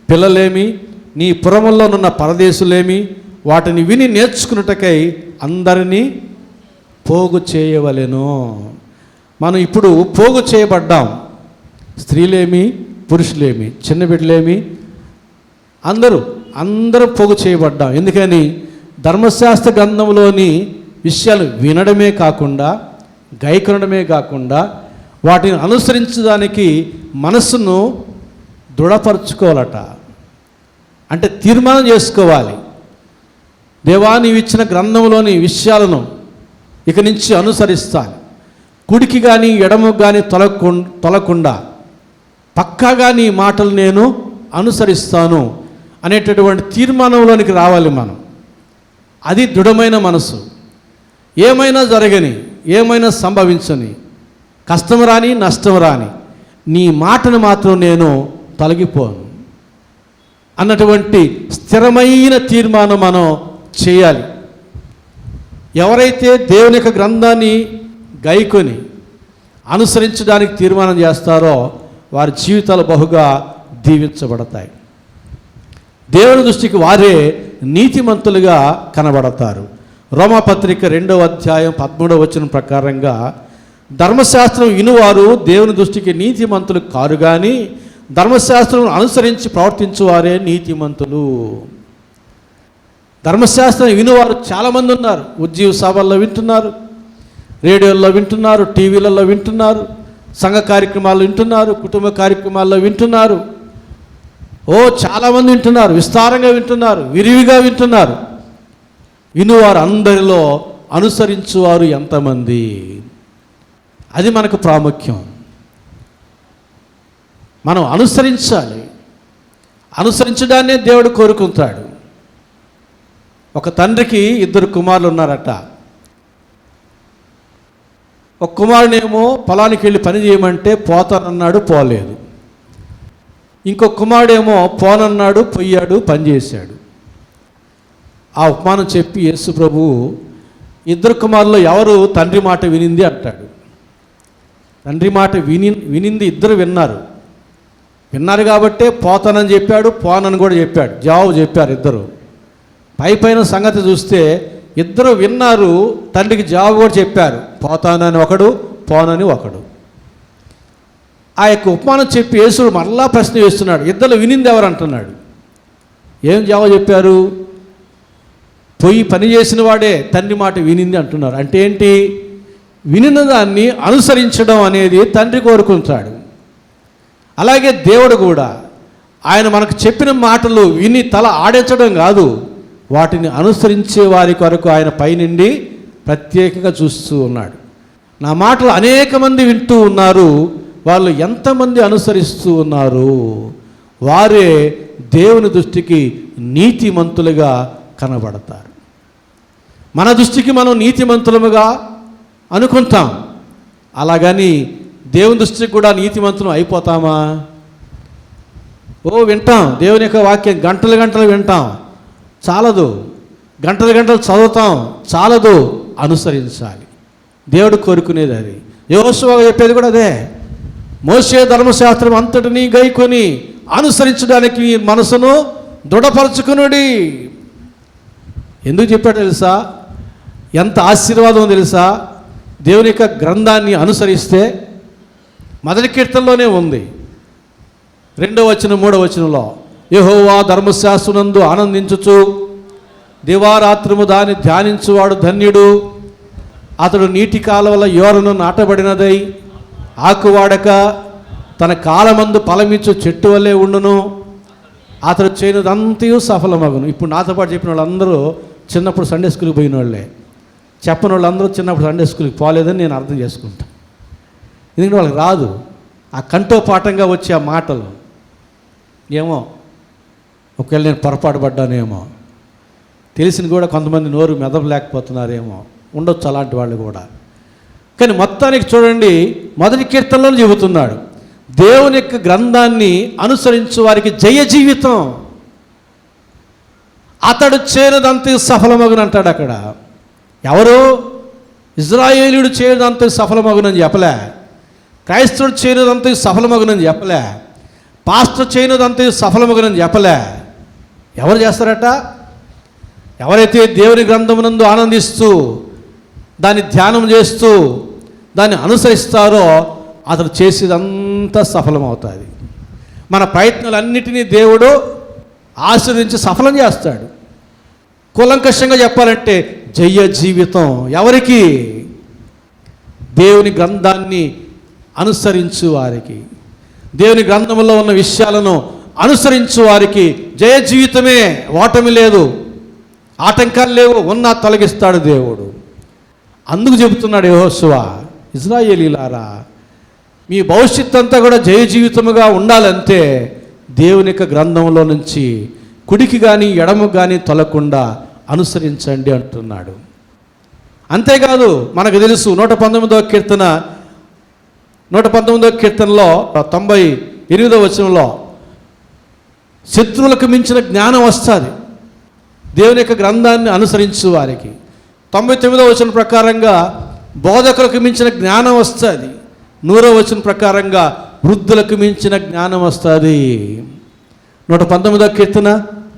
పిల్లలేమి, నీ పురముల్లోనున్న పరదేశులేమి వాటిని విని నేర్చుకున్నటకై అందరినీ పోగు చేయవలెను. మనం ఇప్పుడు పోగు చేయబడ్డాం. స్త్రీలేమి, పురుషులేమి, చిన్న బిడ్డలేమి, అందరూ పోగు చేయబడ్డాం. ఎందుకని ధర్మశాస్త్ర గ్రంథంలోని విషయాలు వినడమే కాకుండా, గైకొనడమే కాకుండా, వాటిని అనుసరించడానికి మనస్సును దృఢపరచుకోవాలట. అంటే తీర్మానం చేసుకోవాలి. దేవా, నీవు ఇచ్చిన గ్రంథంలోని విషయాలను ఇక నుంచి అనుసరిస్తాను, కుడికి కానీ ఎడమకు కానీ తొలగకుండా పక్కాగా నీ మాటలు నేను అనుసరిస్తాను అనేటటువంటి తీర్మానంలోనికి రావాలి మనం. అది దృఢమైన మనసు. ఏమైనా జరగని, ఏమైనా సంభవించని, కష్టం రాని, నష్టం రాని, నీ మాటను మాత్రం నేను తొలగిపోను అన్నటువంటి స్థిరమైన తీర్మానం మనం చేయాలి. ఎవరైతే దేవుని యొక్క గ్రంథాన్ని గైకొని అనుసరించడానికి తీర్మానం చేస్తారో వారి జీవితాలు బహుగా దీవించబడతాయి. దేవుని దృష్టికి వారే నీతిమంతులుగా కనబడతారు. రోమాపత్రిక 2వ అధ్యాయం 13వ వచనం ప్రకారంగా ధర్మశాస్త్రం వినువారు దేవుని దృష్టికి నీతిమంతులు కారు కానీ ధర్మశాస్త్రం అనుసరించి ప్రవర్తించువారే నీతిమంతులు. ధర్మశాస్త్రం వినువారు చాలామంది ఉన్నారు. ఉజ్జీవ సభల్లో వింటున్నారు, రేడియోల్లో వింటున్నారు, టీవీలలో వింటున్నారు, సంఘ కార్యక్రమాల్లో వింటున్నారు, కుటుంబ కార్యక్రమాల్లో వింటున్నారు. చాలామంది వింటున్నారు, విస్తారంగా వింటున్నారు, విరివిగా వింటున్నారు. వినువారు అందరిలో అనుసరించువారు ఎంతమంది? అది మనకు ప్రాముఖ్యం. మనం అనుసరించాలి. అనుసరించడాన్నే దేవుడు కోరుకుంటాడు. ఒక తండ్రికి 2 కుమారులు ఉన్నారట. ఒక కుమారుడేమో పొలానికి వెళ్ళి పని చేయమంటే పోతానన్నాడు, పోలేదు. ఇంకొక కుమారుడేమో పోనన్నాడు, పోయాడు, పని చేశాడు. ఆ ఉపమానం చెప్పి యేసు ప్రభువు 2 కుమారుల్లో ఎవరు తండ్రి మాట వినింది అంటాడు. తండ్రి మాట వినింది 2 విన్నారు కాబట్టే పోతానని చెప్పాడు, పోనని కూడా చెప్పాడు. జవాబు చెప్పారు 2. పైన సంగతి చూస్తే 2 విన్నారు, తండ్రికి జవాబు కూడా చెప్పారు. పోతానని ఒకడు, పోనని ఒకడు. ఆ యొక్క ఉపమానం చెప్పి యేసుడు మరలా ప్రశ్న వేస్తున్నాడు. 2 వినింది ఎవరు అంటున్నాడు. ఏం జవాబు చెప్పారు? పోయి పని చేసిన వాడే తండ్రి మాట వినింది అంటున్నారు. అంటే ఏంటి? వినిన దాన్ని అనుసరించడం అనేది తండ్రి కోరుకుంటాడు. అలాగే దేవుడు కూడా ఆయన మనకు చెప్పిన మాటలు విని తల ఆడించడం కాదు, వాటిని అనుసరించే వారి కొరకు ఆయన పైనుండి ప్రత్యేకంగా చూస్తూ ఉన్నాడు. నా మాటలు అనేక మంది వింటూ ఉన్నారు, వాళ్ళు ఎంతమంది అనుసరిస్తూ ఉన్నారు? వారే దేవుని దృష్టికి నీతిమంతులుగా కనబడతారు. మన దృష్టికి మనం నీతిమంతులముగా అనుకుంటాం, అలాగని దేవుని దృష్టికి కూడా నీతిమంతులు అయిపోతామా? వింటాం దేవుని యొక్క వాక్యం, గంటలు వింటాం, చాలదు. గంటలు చదువుతాం, చాలదు. అనుసరించాలి. దేవుడు కోరుకునేది అది. యెహోషువ చెప్పేది కూడా అదే. మోషే ధర్మశాస్త్రం అంతటినీ గైకొని అనుసరించడానికి మనసును దృఢపరచుకునుడి. ఎందుకు చెప్పాడు తెలుసా? ఎంత ఆశీర్వాదం తెలుసా? దేవుని యొక్క గ్రంథాన్ని అనుసరిస్తే మొదటి కీర్తనలోనే ఉంది, 2వ వచనం 3వ వచనంలో యెహోవా ధర్మశాస్త్రమునందు ఆనందించుచు దివారాత్రము దాన్ని ధ్యానించువాడు ధన్యుడు. అతడు నీటి కాలువల యోరను నాటబడినదై ఆకువాడక తన కాలమందు ఫలమిచ్చు చెట్టు వల్లే ఉండును. అతడు చేయనిదంతయు సఫలమగును. ఇప్పుడు నాతో పాటు చెప్పిన వాళ్ళందరూ చిన్నప్పుడు సండే స్కూల్కి పోయిన వాళ్ళే. చెప్పని వాళ్ళందరూ చిన్నప్పుడు సండే స్కూల్కి పోలేదని నేను అర్థం చేసుకుంటాను. ఎందుకంటే వాళ్ళకి రాదు ఆ కంఠోపాఠంగా వచ్చే ఆ మాటలు. ఏమో ఒకవేళ నేను పొరపాటు పడ్డానేమో, తెలిసిన కూడా కొంతమంది నోరు మెదపలేకపోతున్నారేమో, ఉండొచ్చు అలాంటి వాళ్ళు కూడా. కానీ మొత్తానికి చూడండి, మొదటి కీర్తనలో చెబుతున్నాడు, దేవుని యొక్క గ్రంథాన్ని అనుసరించు వారికి జయ జీవితం, అతడు చేయనదంతా సఫలమగును అంటాడు. అక్కడ ఎవరు? ఇజ్రాయేలీయుడు చేయనదంతా సఫలమగునని చెప్పలే, క్రైస్తవుడు చేయనదంతా సఫలమగునని చెప్పలే, పాస్టర్ చేయనదంతా సఫలమగునని చెప్పలే. ఎవరు చేస్తారట? ఎవరైతే దేవుని గ్రంథమునందు ఆనందిస్తూ దాన్ని ధ్యానం చేస్తూ దాన్ని అనుసరిస్తారో అతడు చేసేదంతా సఫలమవుతుంది. మన ప్రయత్నాలన్నిటినీ దేవుడు ఆశీర్వదించి సఫలం చేస్తాడు. కూలంకషంగా చెప్పాలంటే జయ జీవితం ఎవరికి? దేవుని గ్రంథాన్ని అనుసరించు వారికి, దేవుని గ్రంథంలో ఉన్న విషయాలను అనుసరించు వారికి జయ జీవితమే. ఓటమి లేదు, ఆటంకాలు లేవు, ఉన్నా తొలగిస్తాడు దేవుడు. అందుకు చెబుతున్నాడు యెహోషువ, ఇజ్రాయేలీలారా మీ భవిష్యత్తు అంతా కూడా జయ జీవితముగా ఉండాలంటే దేవుని యొక్క గ్రంథంలో నుంచి కుడికి కానీ ఎడమకు కానీ తొలగకుండా అనుసరించండి అంటున్నాడు. అంతేకాదు మనకు తెలుసు 119వ కీర్తనలో 98వ వచనంలో శత్రువులకు మించిన జ్ఞానం వస్తుంది దేవుని యొక్క గ్రంథాన్ని అనుసరించు వారికి. 99వ వచనం ప్రకారంగా బోధకులకు మించిన జ్ఞానం వస్తుంది. 100వ వచనం ప్రకారంగా వృద్ధులకు మించిన జ్ఞానం వస్తుంది. 119వ కీర్తన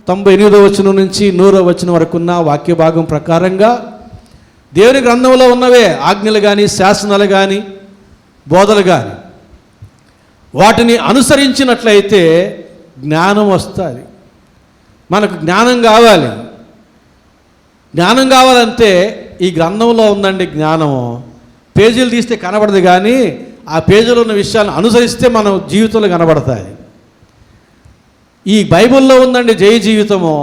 98వ వచనం నుంచి 100వ వచనం వరకు ఉన్న వాక్య భాగం ప్రకారంగా దేవుని గ్రంథంలో ఉన్నవే ఆజ్ఞలు కానీ శాసనాలు కానీ బోధలు కానీ వాటిని అనుసరించినట్లయితే జ్ఞానం వస్తుంది. మనకు జ్ఞానం కావాలి. జ్ఞానం కావాలంటే ఈ గ్రంథంలో ఉందండి జ్ఞానము. పేజీలు తీస్తే కనబడదు, కానీ ఆ పేజీలో ఉన్న విషయాలను అనుసరిస్తే మన జీవితంలో కనబడతాయి. ఈ బైబిల్లో ఉందండి జయ జీవితము.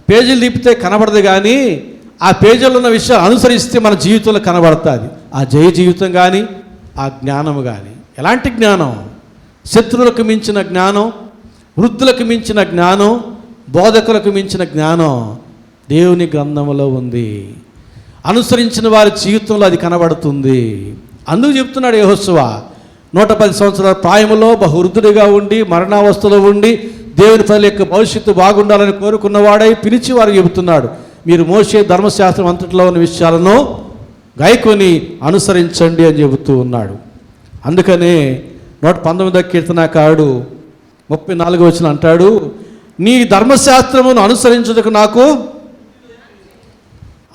పేజీలు తిప్పితే కనబడదు, కానీ ఆ పేజీలో ఉన్న విషయాలు అనుసరిస్తే మన జీవితంలో కనబడుతుంది ఆ జయ జీవితం కానీ ఆ జ్ఞానము కానీ. ఎలాంటి జ్ఞానం? శత్రువులకు మించిన జ్ఞానం, వృద్ధులకు మించిన జ్ఞానం, బోధకులకు మించిన జ్ఞానం దేవుని గ్రంథంలో ఉంది. అనుసరించిన వారి జీవితంలో అది కనబడుతుంది. అందుకు చెప్తున్నాడు యెహోషువ, 110 సంవత్సరాల ప్రాయములో బహువృద్ధుడిగా ఉండి మరణావస్థలో ఉండి దేవుని ప్రజల యొక్క భవిష్యత్తు బాగుండాలని కోరుకున్నవాడై పిలిచి వారు చెబుతున్నాడు, మీరు మోషే ధర్మశాస్త్రం అంతట్లో ఉన్న విషయాలను గాయకొని అనుసరించండి అని చెబుతూ ఉన్నాడు. అందుకనే 119వ కీర్తనకారుడు 34వ వచనం అంటాడు, నీ ధర్మశాస్త్రమును అనుసరించుటకు నాకు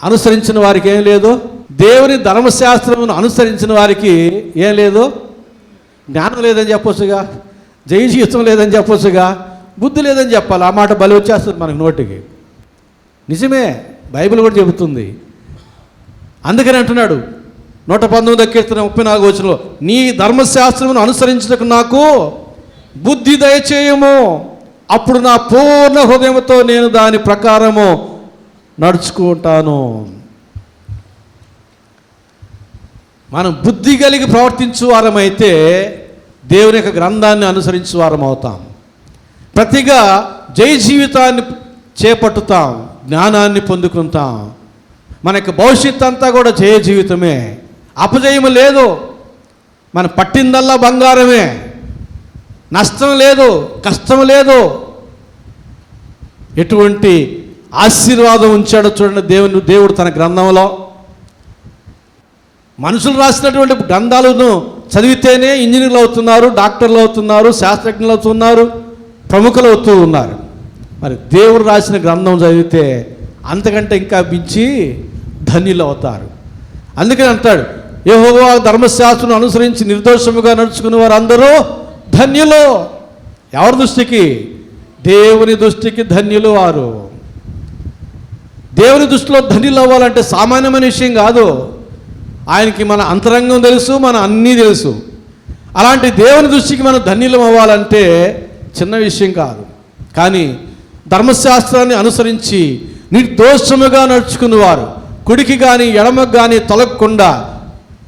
అనుసరించిన వారికి ఏం లేదు. దేవుని ధర్మశాస్త్రమును అనుసరించిన వారికి ఏం లేదు? జ్ఞానం లేదని చెప్పొచ్చుగా, జయ జీవితం లేదని చెప్పొచ్చుగా, బుద్ధి లేదని చెప్పాలి. ఆ మాట బలి వచ్చేస్తుంది మనకు నోటికి. నిజమే, బైబిల్ కూడా చెబుతుంది. అందుకని అంటున్నాడు 119వ కీర్తన 34వ వచనంలో, నీ ధర్మశాస్త్రమును అనుసరించుటకు నాకు బుద్ధి దయచేయము, అప్పుడు నా పూర్ణ హృదయంతో నేను దాని ప్రకారము నడుచుకుంటాను. మనం బుద్ధి కలిగి ప్రవర్తించు వారమైతే దేవుని యొక్క గ్రంథాన్ని అనుసరించు వారం అవుతాం. ప్రతిగా జయ జీవితాన్ని చేపట్టుతాం, జ్ఞానాన్ని పొందుకుంటాం. మన యొక్క భవిష్యత్తు అంతా కూడా జయ జీవితమే, అపజయము లేదు. మన పట్టిందల్లా బంగారమే, నష్టం లేదు, కష్టం లేదు. ఎటువంటి ఆశీర్వాదం ఉంచాడో చూడండి దేవుడు తన గ్రంథంలో. మనుషులు రాసినటువంటి గ్రంథాలను చదివితేనే ఇంజనీర్లు అవుతున్నారు, డాక్టర్లు అవుతున్నారు, శాస్త్రజ్ఞులు అవుతున్నారు, ప్రముఖులు అవుతూ ఉన్నారు. మరి దేవుడు రాసిన గ్రంథం చదివితే అంతకంటే ఇంకా మించి ధన్యులు అవుతారు. అందుకని అంటాడు, యెహోవా ధర్మశాస్త్రం అనుసరించి నిర్దోషముగా నడుచుకునే వారు అందరూ ధన్యులు. ఎవరి దృష్టికి? దేవుని దృష్టికి ధన్యులు వారు. దేవుని దృష్టిలో ధన్యులు అవ్వాలంటే సామాన్యమైన విషయం కాదు. ఆయనకి మన అంతరంగం తెలుసు, మన అన్నీ తెలుసు. అలాంటి దేవుని దృష్టికి మనం ధన్యులం అవ్వాలంటే చిన్న విషయం కాదు. కానీ ధర్మశాస్త్రాన్ని అనుసరించి నిర్దోషముగా నడుచుకున్నవారు, కుడికి కానీ ఎడమకు కానీ తొలగకుండా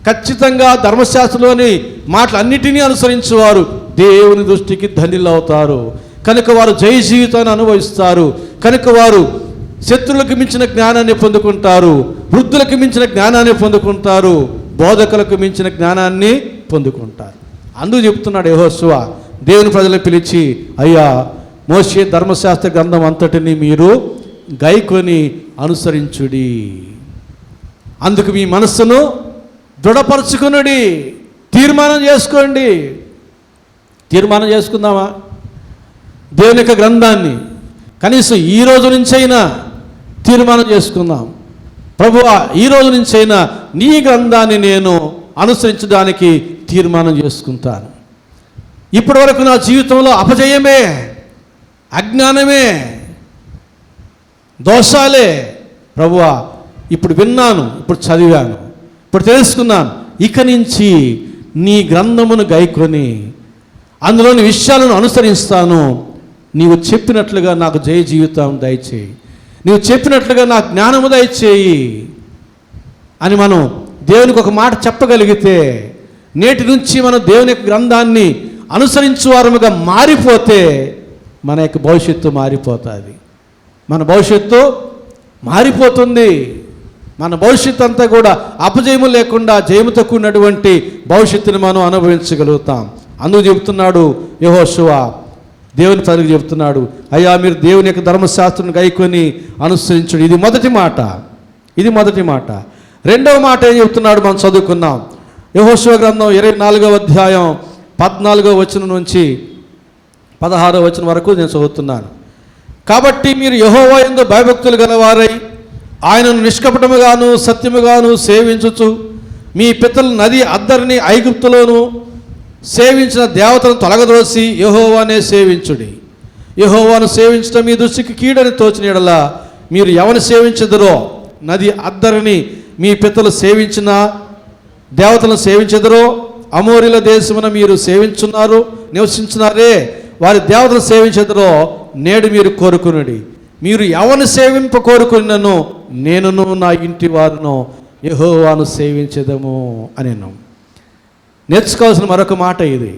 ఖచ్చితంగా ధర్మశాస్త్రంలోని మాటలన్నిటినీ అనుసరించేవారు దేవుని దృష్టికి ధన్యులు అవుతారు. కనుక వారు జయ జీవితాన్ని అనుభవిస్తారు. కనుక వారు శత్రువులకు మించిన జ్ఞానాన్ని పొందుకుంటారు, వృద్ధులకు మించిన జ్ఞానాన్ని పొందుకుంటారు, బోధకులకు మించిన జ్ఞానాన్ని పొందుకుంటారు. అందుకు చెప్తున్నాడు యెహోషువ దేవుని ప్రజలను పిలిచి, అయ్యా మోషే ధర్మశాస్త్ర గ్రంథం అంతటిని మీరు గైకొని అనుసరించుడి. అందుకు మీ మనస్సును దృఢపరచుకునుడి. తీర్మానం చేసుకోండి. తీర్మానం చేసుకుందామా? దేవుని యొక్క గ్రంథాన్ని కనీసం ఈ రోజు నుంచైనా తీర్మానం చేసుకుందాం. ప్రభువా, ఈ రోజు నుంచైనా నీ గ్రంథాన్ని నేను అనుసరించడానికి తీర్మానం చేసుకుంటాను. ఇప్పటి వరకు నా జీవితంలో అపజయమే, అజ్ఞానమే, దోషాలే. ప్రభువా, ఇప్పుడు విన్నాను, ఇప్పుడు చదివాను, ఇప్పుడు తెలుసుకున్నాను. ఇక నుంచి నీ గ్రంథమును గైకొని అందులోని విషయాలను అనుసరిస్తాను. నీవు చెప్పినట్లుగా నాకు జయ జీవితం దయచేయి, నీవు చెప్పినట్లుగా నాకు జ్ఞానము దయచేయి అని మనం దేవునికి ఒక మాట చెప్పగలిగితే, నేటి నుంచి మనం దేవుని యొక్క గ్రంథాన్ని అనుసరించువారముగా మారిపోతే మన యొక్క భవిష్యత్తు మారిపోతుంది. మన భవిష్యత్తు మారిపోతుంది. మన భవిష్యత్తు అంతా కూడా అపజయము లేకుండా జయముతో కూడినటువంటి భవిష్యత్తుని మనం అనుభవించగలుగుతాం. అందుకు చెబుతున్నాడు యెహోషువ, దేవుని ప్రజలకు చెబుతున్నాడు, అయ్యా మీరు దేవుని యొక్క ధర్మశాస్త్రాన్ని గైకొని అనుసరించుడు. ఇది మొదటి మాట. ఇది మొదటి మాట. రెండవ మాట ఏం చెబుతున్నాడు మనం చదువుకున్నాం. యెహోషువ గ్రంథం 24వ అధ్యాయం 14వ వచనం నుంచి 16వ వచనం వరకు నేను చదువుతున్నాను. కాబట్టి మీరు యెహోవా యందు భయభక్తులు గలవారై ఆయనను నిష్కపటముగాను సత్యముగాను సేవించుచు మీ పితరుల నది అద్దరిని ఐగుప్తులోను సేవించిన దేవతలను తొలగదోసి యెహోవానే సేవించుడి. యెహోవాను సేవించడం మీ దృష్టికి కీడని తోచిన యెడల మీరు ఎవరిని సేవించెదరో, నది అద్దరిని మీ పితరులు సేవించిన దేవతలను సేవించెదరో, అమోరీల దేశమున మీరు నివసించున్నారే వారి దేవతలను సేవించెదరో నేడు మీరు కోరుకునుడి. మీరు ఎవరిని సేవింప కోరుకున్నను నేనును నా ఇంటి వారును యెహోవాను సేవించెదము అని. నేర్చుకోవాల్సిన మరొక మాట ఇది.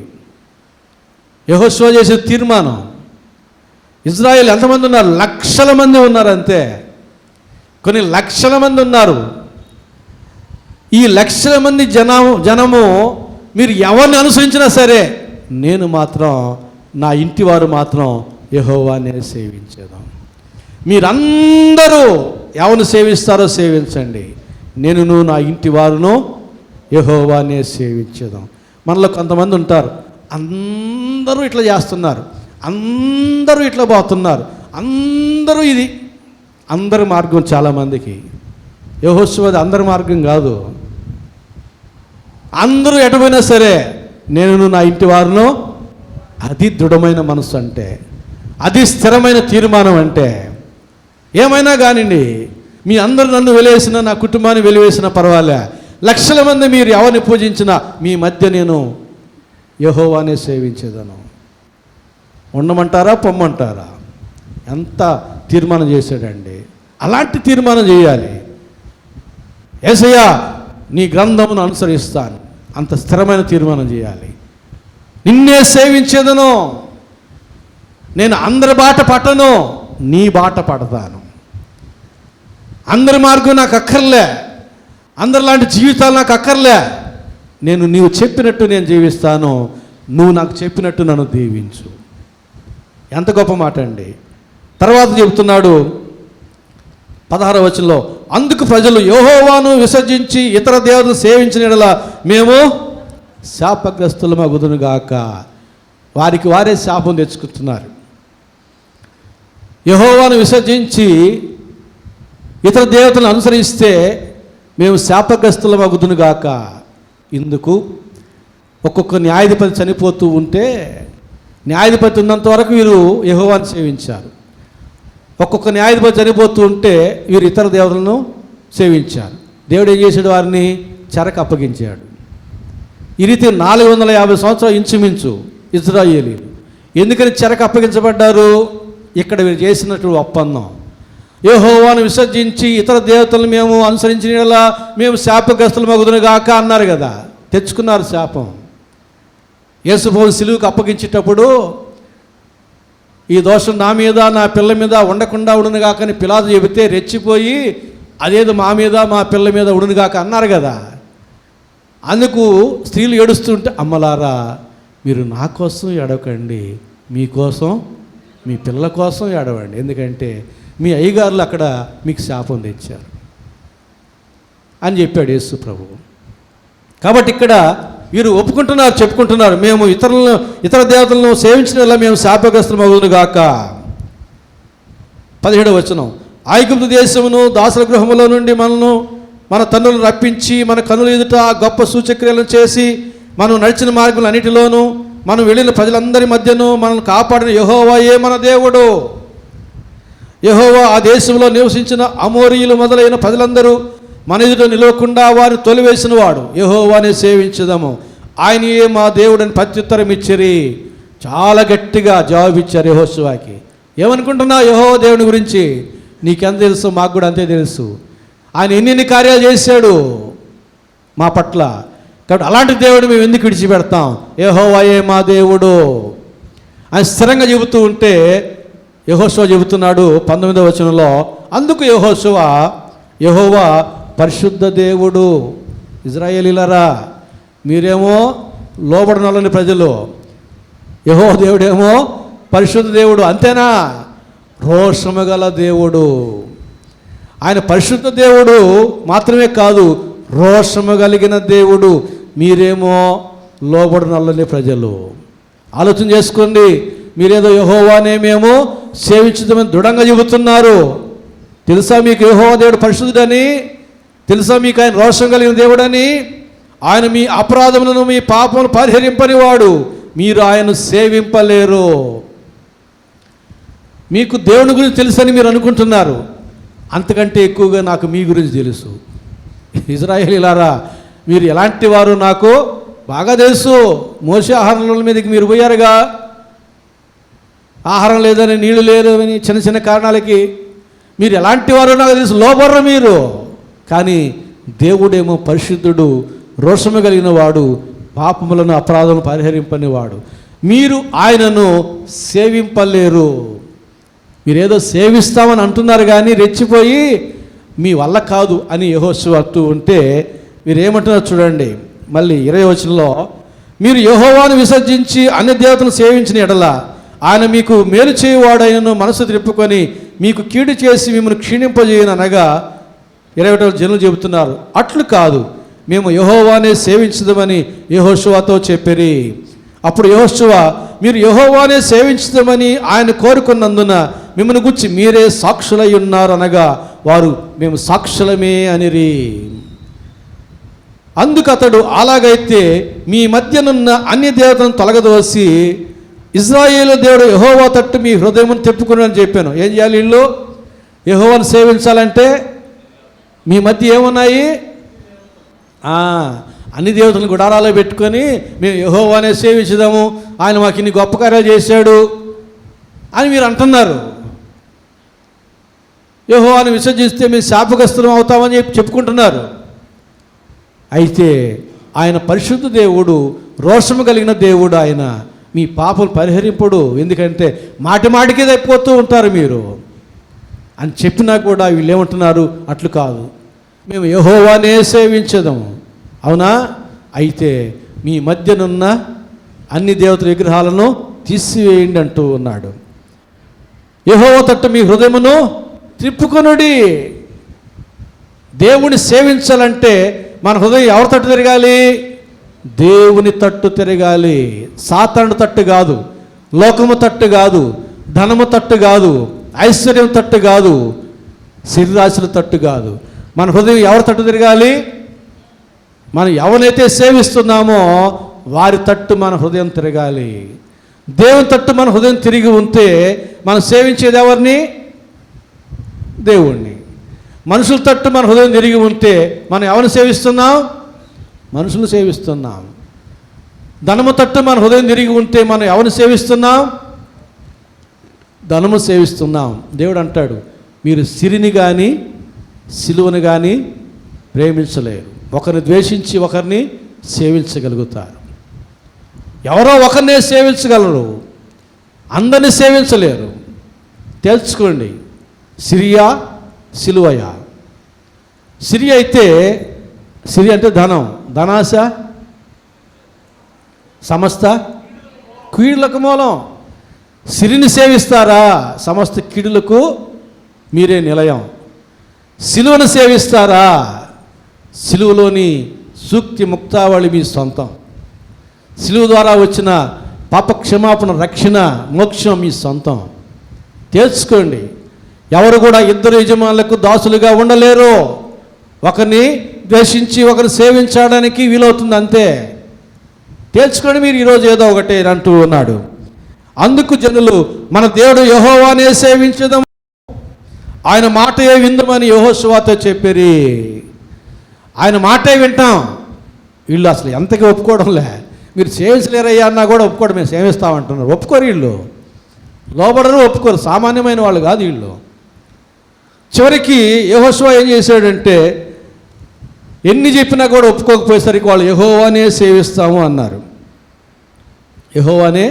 యెహోషువ చేసే తీర్మానం. ఇజ్రాయేల్ ఎంతమంది ఉన్నారు? లక్షల మంది ఉన్నారు అంతే. కొన్ని లక్షల మంది ఉన్నారు. ఈ లక్షల మంది జనము మీరు ఎవరిని అనుసరించినా సరే నేను మాత్రం నా ఇంటి వారు మాత్రం యెహోవానే సేవించేదాం. మీరందరూ ఎవరిని సేవిస్తారో సేవించండి, నేనును నా ఇంటి వారును యెహోవానే సేవించేదాం. మనలో కొంతమంది ఉంటారు, అందరూ ఇట్లా చేస్తున్నారు, అందరూ ఇట్లా పోతున్నారు, అందరూ ఇది. అందరి మార్గం చాలామందికి. యెహోషువది అందరి మార్గం కాదు. అందరూ ఎటుపోయినా సరే నేను నా ఇంటి వారును. అది దృఢమైన మనసు అంటే, అది స్థిరమైన తీర్మానం అంటే. ఏమైనా కానివ్వండి, మీ అందరూ నన్ను వెలివేసినా, నా కుటుంబాన్ని వెలివేసినా పర్వాలే, లక్షల మంది మీరు ఎవరిని పూజించినా మీ మధ్య నేను యెహోవానే సేవించేదను. ఉండమంటారా పొమ్మంటారా? ఎంత తీర్మానం చేశాడండి. అలాంటి తీర్మానం చేయాలి. యేసయ్యా నీ గ్రంథమును అనుసరిస్తాను, అంత స్థిరమైన తీర్మానం చేయాలి. నిన్నే సేవించేదను, నేను అందరి బాట పట్టను, నీ బాట పడతాను. అందరి మార్గం నాకు అక్కర్లే, అందరిలాంటి జీవితాలు నాకు అక్కర్లే. నీవు చెప్పినట్టు నేను జీవిస్తాను, నువ్వు నాకు చెప్పినట్టు నన్ను దీవించు. ఎంత గొప్ప మాట అండి. తర్వాత చెబుతున్నాడు 16వ వచనంలో, అందుకు ప్రజలు యెహోవాను విసర్జించి ఇతర దేవతలను సేవించిన యెడల మేము శాపగ్రస్తులమగుదునుగాక. వారికి వారే శాపం తెచ్చుకుంటున్నారు. యెహోవాను విసర్జించి ఇతర దేవతలను అనుసరిస్తే మేము శాపగ్రస్తులమగుదునుగాక. ఇందుకు ఒక్కొక్క న్యాయాధిపతి చనిపోతూ ఉంటే న్యాయాధిపతి ఉన్నంత వరకు వీరు యెహోవాను సేవించారు. ఒక్కొక్క న్యాయాధిపతి చనిపోతూ ఉంటే వీరు ఇతర దేవతలను సేవించారు. దేవుడు ఏం చేశాడు? వారిని చెరకు అప్పగించాడు. ఈ రీతి 450 సంవత్సరాలు ఇంచుమించు ఇజ్రాయేలీలు ఎందుకని చెరకు అప్పగించబడ్డారు? ఇక్కడ వీరు చేసినట్టు ఒప్పందం. యెహోవాను విసర్జించి ఇతర దేవతలను మేము అనుసరించిన మేము శాపగ్రస్తులు మగుదునుగాక అన్నారు కదా, తెచ్చుకున్నారు శాపం. యేసుప్రభువు సిలువకు అప్పగించేటప్పుడు ఈ దోషం నా మీద నా పిల్ల మీద ఉండకుండా ఉండునుగాక అని పిలాతు చెబితే రెచ్చిపోయి అదేదో మా మీద మా పిల్ల మీద ఉండునుగాక అన్నారు కదా. అందుకు స్త్రీలు ఏడుస్తుంటే, అమ్మలారా మీరు నా కోసం ఏడవకండి, మీకోసం మీ పిల్లల కోసం ఏడవండి, ఎందుకంటే మీ అయ్యగారులు అక్కడ మీకు శాపం తెచ్చారు అని చెప్పాడు యేసు ప్రభువు. కాబట్టి ఇక్కడ వీరు ఒప్పుకుంటున్నారు, చెప్పుకుంటున్నారు, మేము ఇతర దేవతలను సేవించిన మేము శాపగ్రస్తులు మగుదునుగాక. 17వ వచనం, ఐగుప్తు దేశమును దాసుల గృహములో నుండి మన తండ్రులను రప్పించి మన కనుల ఎదుట గొప్ప సూచక్రియలను చేసి మనం నడిచిన మార్గములు అన్నిటిలోనూ మనం వెళ్ళిన ప్రజలందరి మధ్యను మనల్ని కాపాడిన యెహోవాయే మన దేవుడు. యెహోవా ఆ దేశంలో నివసించిన అమోరీయులు మొదలైన ప్రజలందరూ మన ఎదుట నిలవకుండా వారిని తొలివేసిన వాడు. యెహోవానే సేవించదము, ఆయనయే మా దేవుడని ప్రత్యుత్తరం ఇచ్చిరి. చాలా గట్టిగా జవాబిచ్చారు యెహోషువకి. ఏమనుకుంటున్నావు యెహోవా దేవుని గురించి? నీకెంత తెలుసు? మాకు కూడా అంతే తెలుసు. ఆయన ఎన్ని కార్యాలు చేశాడు మా పట్ల. కాబట్టి అలాంటి దేవుడు మేము ఎందుకు విడిచిపెడతాం? యెహోవాయే మా దేవుడు అని స్థిరంగా చెబుతూ ఉంటే యెహోషువ చెబుతున్నాడు 19వ వచనంలో, అందుకు యెహోవా పరిశుద్ధ దేవుడు. ఇజ్రాయేలీలరా మీరేమో లోబడనొల్లని ప్రజలు, యెహోవా దేవుడేమో పరిశుద్ధ దేవుడు. అంతేనా? రోషము గల దేవుడు. ఆయన పరిశుద్ధ దేవుడు మాత్రమే కాదు, రోషము కలిగిన దేవుడు. మీరేమో లోబడనొల్లని ప్రజలు. ఆలోచన చేసుకోండి. మీరేదో యెహోవానే మేము సేవించుదామని దృఢంగా చెబుతున్నారు. తెలుసా మీకు యెహోవా దేవుడు పరిశుద్ధుడని? తెలుసా మీకు ఆయన రోషం కలిగిన దేవుడని? ఆయన మీ అపరాధములను మీ పాపములను పరిహరింపని వాడు. మీరు ఆయనను సేవింపలేరు. మీకు దేవుని గురించి తెలుసని మీరు అనుకుంటున్నారు, అంతకంటే ఎక్కువగా నాకు మీ గురించి తెలుసు. ఇజ్రాయేలీలారా మీరు ఎలాంటి వారు నాకు బాగా తెలుసు. మోషే ఆహారం మీదకి మీరు పోయారుగా, ఆహారం లేదని నీళ్లు లేదని చిన్న చిన్న కారణాలకి మీరు ఎలాంటి వారో నాకు తెలుసు. లోబర్రు మీరు. కానీ దేవుడేమో పరిశుద్ధుడు, రోషము కలిగిన వాడు, పాపములను అపరాధములను పరిహరింపని వాడు. మీరు ఆయనను సేవింపలేరు. మీరేదో సేవిస్తామని అంటున్నారు కానీ రెచ్చిపోయి మీ వల్ల కాదు అని యెహోషువ అంటూ ఉంటే మీరేమంటున్నారు చూడండి. మళ్ళీ 20వ వచనంలో, మీరు యెహోవాను విసర్జించి అన్య దేవతలను సేవించిన ఎడల ఆయన మీకు మేలు చేయువాడైనను మనసు త్రిప్పుకొని మీకు కీడు చేసి మిమ్మల్ని క్షీణింపజేయను అనగా 21వ జనులు చెబుతున్నారు. అట్లు కాదు, మేము యెహోవానే సేవించదమని యెహోషువతో చెప్పిరి. అప్పుడు యెహోషువ, మీరు యెహోవానే సేవించదమని ఆయన కోరుకున్నందున మిమ్మల్ని గురించి మీరే సాక్షులై ఉన్నారు అనగా వారు మేము సాక్షులమే అనిరి. అందుకు అతడు, అలాగైతే మీ మధ్యనున్న అన్య దేవతలను తొలగదోసి ఇజ్రాయేలు దేవుడు యెహోవా తట్టు మీ హృదయమును తెప్పుకుని అని చెప్పాను. ఏం చేయాలి? వీళ్ళు యెహోవాను సేవించాలంటే మీ మధ్య ఏమున్నాయి? అన్ని దేవతలను గుడారాలో పెట్టుకొని మేము యెహోవానే సేవించుదాము, ఆయన మాకు ఇన్ని గొప్ప కార్యాలు చేశాడు అని మీరు అంటున్నారు. యెహోవాను విసర్జిస్తే మేము శాపగ్రస్తులం అవుతామని చెప్పుకుంటున్నారు. అయితే ఆయన పరిశుద్ధ దేవుడు, రోషము కలిగిన దేవుడు. ఆయన మీ పాపలు పరిహరింపుడు. ఎందుకంటే మాటి మాటికి తప్పిపోతూ ఉంటారు మీరు అని చెప్పినా కూడా వీళ్ళు ఏమంటున్నారు? అట్లు కాదు, మేము యెహోవానే సేవించదము. అవునా? అయితే మీ మధ్యనున్న అన్ని దేవతల విగ్రహాలను తీసివేయండి అంటూ ఉన్నాడు. యెహోవా తట్టు మీ హృదయమును త్రిప్పుకొనుడి. దేవుని సేవించాలంటే మన హృదయం ఎవరి తట్టు తిరగాలి? దేవుని తట్టు తిరగాలి. సాతాను తట్టు కాదు, లోకము తట్టు కాదు, ధనము తట్టు కాదు, ఐశ్వర్యం తట్టు కాదు, శరీరాశుల తట్టు కాదు. మన హృదయం ఎవరి తట్టు తిరగాలి? మనం ఎవరైతే సేవిస్తున్నామో వారి తట్టు మన హృదయం తిరగాలి. దేవుని తట్టు మన హృదయం తిరిగి ఉంటే మనం సేవించేది ఎవరిని? దేవుణ్ణి. మనుషుల తట్టు మన హృదయం తిరిగి ఉంటే మనం ఎవరిని సేవిస్తున్నాం? మనుషులు సేవిస్తున్నాం. ధనము తట్టు మన హృదయం తిరిగి ఉంటే మనం ఎవరిని సేవిస్తున్నాం? ధనము సేవిస్తున్నాం. దేవుడు అంటాడు, మీరు సిరిని కానీ సిలువను కానీ ప్రేమించలేరు. ఒకరిని ద్వేషించి ఒకరిని సేవించగలుగుతారు. ఎవరో ఒకరినే సేవించగలరు, అందరినీ సేవించలేరు. తెలుసుకోండి, సిరియా సిలువయా. సిరి అయితే, సిరి అంటే ధనం, ధనాశ సమస్త కీడులకు మూలం. సిరిని సేవిస్తారా, సమస్త కీడులకు మీరే నిలయం. సిలువను సేవిస్తారా, సిలువలోని సూక్తి ముక్తావళి మీ సొంతం. సిలువ ద్వారా వచ్చిన పాప క్షమాపణ, రక్షణ, మోక్షం మీ సొంతం. తెలుసుకోండి, ఎవరు కూడా ఇద్దరు యజమానులకు దాసులుగా ఉండలేరు. ఒకరిని ద్వేషించి ఒకరిని సేవించడానికి వీలవుతుంది, అంతే. తెలుసుకోండి, మీరు ఈరోజు ఏదో ఒకటి అంటూ ఉన్నాడు. అందుకు జనులు మన దేవుడు యెహోవానే సేవించదము, ఆయన మాటే విందమని యెహోషువతో చెప్పిరి. ఆయన మాటే వింటాం. వీళ్ళు అసలు ఎంతకి ఒప్పుకోవడంలే. మీరు సేవించలేరయ్యా అన్నా కూడా ఒప్పుకోవడం, మేము సేవిస్తామంటున్నారు. ఒప్పుకోరు వీళ్ళు, లోబడరు, ఒప్పుకోరు. సామాన్యమైన వాళ్ళు కాదు వీళ్ళు. చివరికి యెహోషువ ఏం చేశాడంటే, ఎన్ని చెప్పినా కూడా ఒప్పుకోకపోయేసరికి వాళ్ళు యెహోవానే సేవిస్తాము అన్నారు. యెహోవానే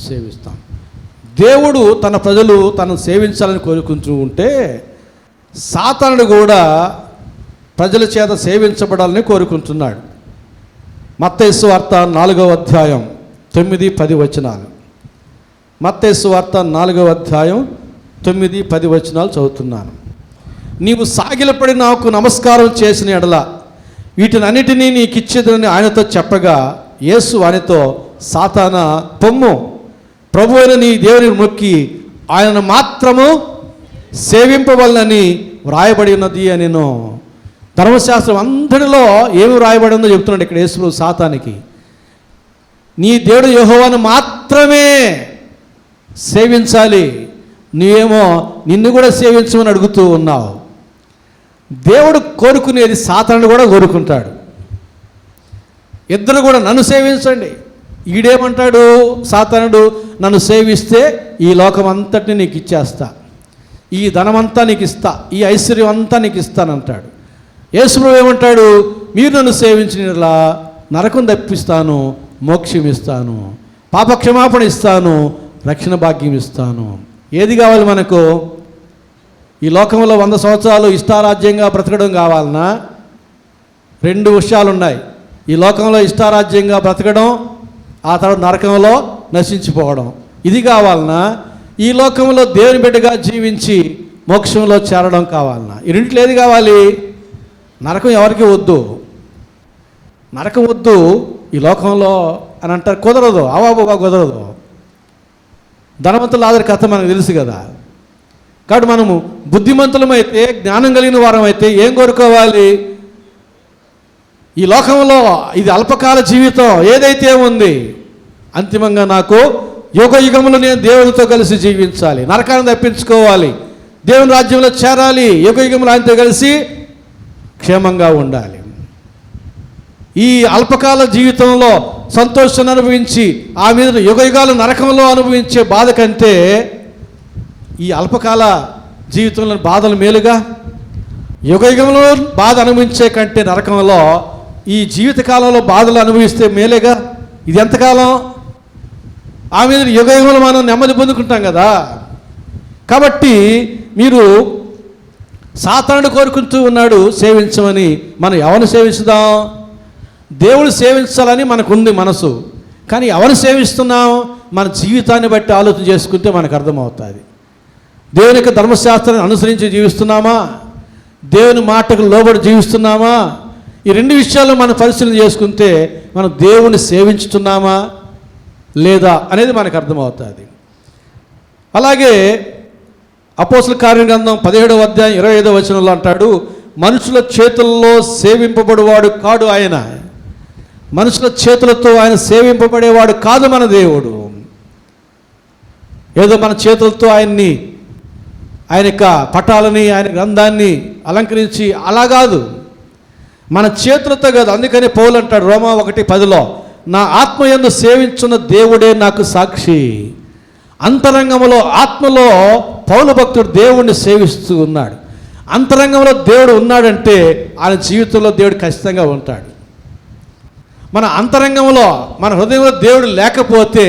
సేవిస్తాం. దేవుడు తన ప్రజలు తనను సేవించాలని కోరుకుంటూ ఉంటే, సాతానుడు కూడా ప్రజల చేత సేవించబడాలని కోరుకుంటున్నాడు. మత్తయి సువార్త 4వ అధ్యాయం 9-10 వచనాలు. మత్తయి సువార్త 4వ అధ్యాయం 9-10 వచనాలు చదువుతున్నాను. నీవు సాగిలపడి నాకు నమస్కారం చేసిన ఎడల వీటిని అన్నిటినీ నీకు ఇచ్చేదని ఆయనతో చెప్పగా, యేసు ఆయనతో, సాతానా పొమ్ము, ప్రభు అయిన నీ దేవుని మొక్కి ఆయనను మాత్రము సేవింపవలనని వ్రాయబడి ఉన్నది అని. నేను ధర్మశాస్త్రం అంతటిలో ఏమి వ్రాయబడి ఉందో చెప్తున్నాడు ఇక్కడ యేసు సాతానికి. నీ దేవుడు యెహోవాను మాత్రమే సేవించాలి, నీవేమో నిన్ను కూడా సేవించమని అడుగుతూ ఉన్నావు. దేవుడు కోరుకునేది సాతానుడు కూడా కోరుకుంటాడు. ఇద్దరు కూడా నన్ను సేవించండి. ఈడేమంటాడు సాతానుడు, నన్ను సేవిస్తే ఈ లోకం అంతటిని నీకు ఇచ్చేస్తా, ఈ ధనమంతా నీకు ఇస్తా, ఈ ఐశ్వర్యం అంతా నీకు ఇస్తానంటాడు. యేసుప్రభువు ఏమంటాడు, మీరు నన్ను సేవించినలా నరకం తప్పిస్తాను, మోక్షం ఇస్తాను, పాపక్షమాపణ ఇస్తాను, రక్షణ భాగ్యం ఇస్తాను. ఏది కావాలి మనకు? ఈ లోకంలో 100 సంవత్సరాలు ఇష్టారాజ్యంగా బ్రతకడం కావాలన్నా 2 విషయాలు ఉన్నాయి. ఈ లోకంలో ఇష్టారాజ్యంగా బ్రతకడం, ఆ తర్వాత నరకంలో నశించిపోవడం. ఇది కావాలన్నా, ఈ లోకంలో దేవుని బిడ్డగా జీవించి మోక్షంలో చేరడం కావాలన్నా. ఈ రెండిట్లో ఏది కావాలి? నరకం ఎవరికి వద్దు, నరకం వద్దు ఈ లోకంలో అని అంటారు. కుదరదు, అవాబాబా కుదరదు. ధనవంతుల ఆదరి కథ మనకు తెలుసు కదా. కాబట్టి మనము బుద్ధిమంతులమైతే, జ్ఞానం కలిగిన వారం అయితే ఏం కోరుకోవాలి? ఈ లోకంలో ఇది అల్పకాల జీవితం ఏదైతే ఉంది, అంతిమంగా నాకు యుగ యుగములు నేను దేవునితో కలిసి జీవించాలి, నరకాన్ని తప్పించుకోవాలి, దేవుని రాజ్యంలో చేరాలి, యుగ యుగములు ఆయనతో కలిసి క్షేమంగా ఉండాలి. ఈ అల్పకాల జీవితంలో సంతోషాన్ని అనుభవించి ఆ మీద యుగ యుగాలు నరకంలో అనుభవించే బాధ కంటే ఈ అల్పకాల జీవితంలో బాధలు మేలుగా. యుగ యుగంలో బాధ అనుభవించే కంటే నరకంలో ఈ జీవితకాలంలో బాధలు అనుభవిస్తే మేలేగా. ఇది ఎంతకాలం? ఆ మీద యుగ యుగంలో మనం నెమ్మది పొందుకుంటాం కదా. కాబట్టి మీరు సాతానుడు కోరుకుంటూ ఉన్నాడు సేవించమని. మనం ఎవరిని సేవించుదాం? దేవుడు సేవించాలని మనకుంది మనసు, కానీ ఎవరిని సేవిస్తున్నాం? మన జీవితాన్ని బట్టి ఆలోచన చేసుకుంటే మనకు అర్థమవుతుంది. దేవుని యొక్క ధర్మశాస్త్రాన్ని అనుసరించి జీవిస్తున్నామా? దేవుని మాటకు లోబడి జీవిస్తున్నామా? ఈ 2 విషయాల్లో మనం పరిశీలన చేసుకుంటే మనం దేవుని సేవించుతున్నామా లేదా అనేది మనకు అర్థమవుతుంది. అలాగే అపోస్తల కార్య గ్రంథం 17వ అధ్యాయం 25వ వచనంలో అంటాడు, మనుషుల చేతుల్లో సేవింపబడేవాడు కాడు ఆయన. మనుషుల చేతులతో ఆయన సేవింపబడేవాడు కాదు మన దేవుడు. ఏదో మన చేతులతో ఆయన యొక్క పటాలని, ఆయన గ్రంథాన్ని అలంకరించి అలా కాదు, మన చేతులతో కాదు. అందుకని పౌలు అంటాడు రోమా 1:10, నా ఆత్మయందు సేవించున్న దేవుడే నాకు సాక్షి. అంతరంగంలో, ఆత్మలో పౌలు భక్తుడు దేవుణ్ణి సేవిస్తూ ఉన్నాడు. అంతరంగంలో దేవుడు ఉన్నాడంటే ఆయన జీవితంలో దేవుడు ఖచ్చితంగా ఉంటాడు. మన అంతరంగంలో, మన హృదయంలో దేవుడు లేకపోతే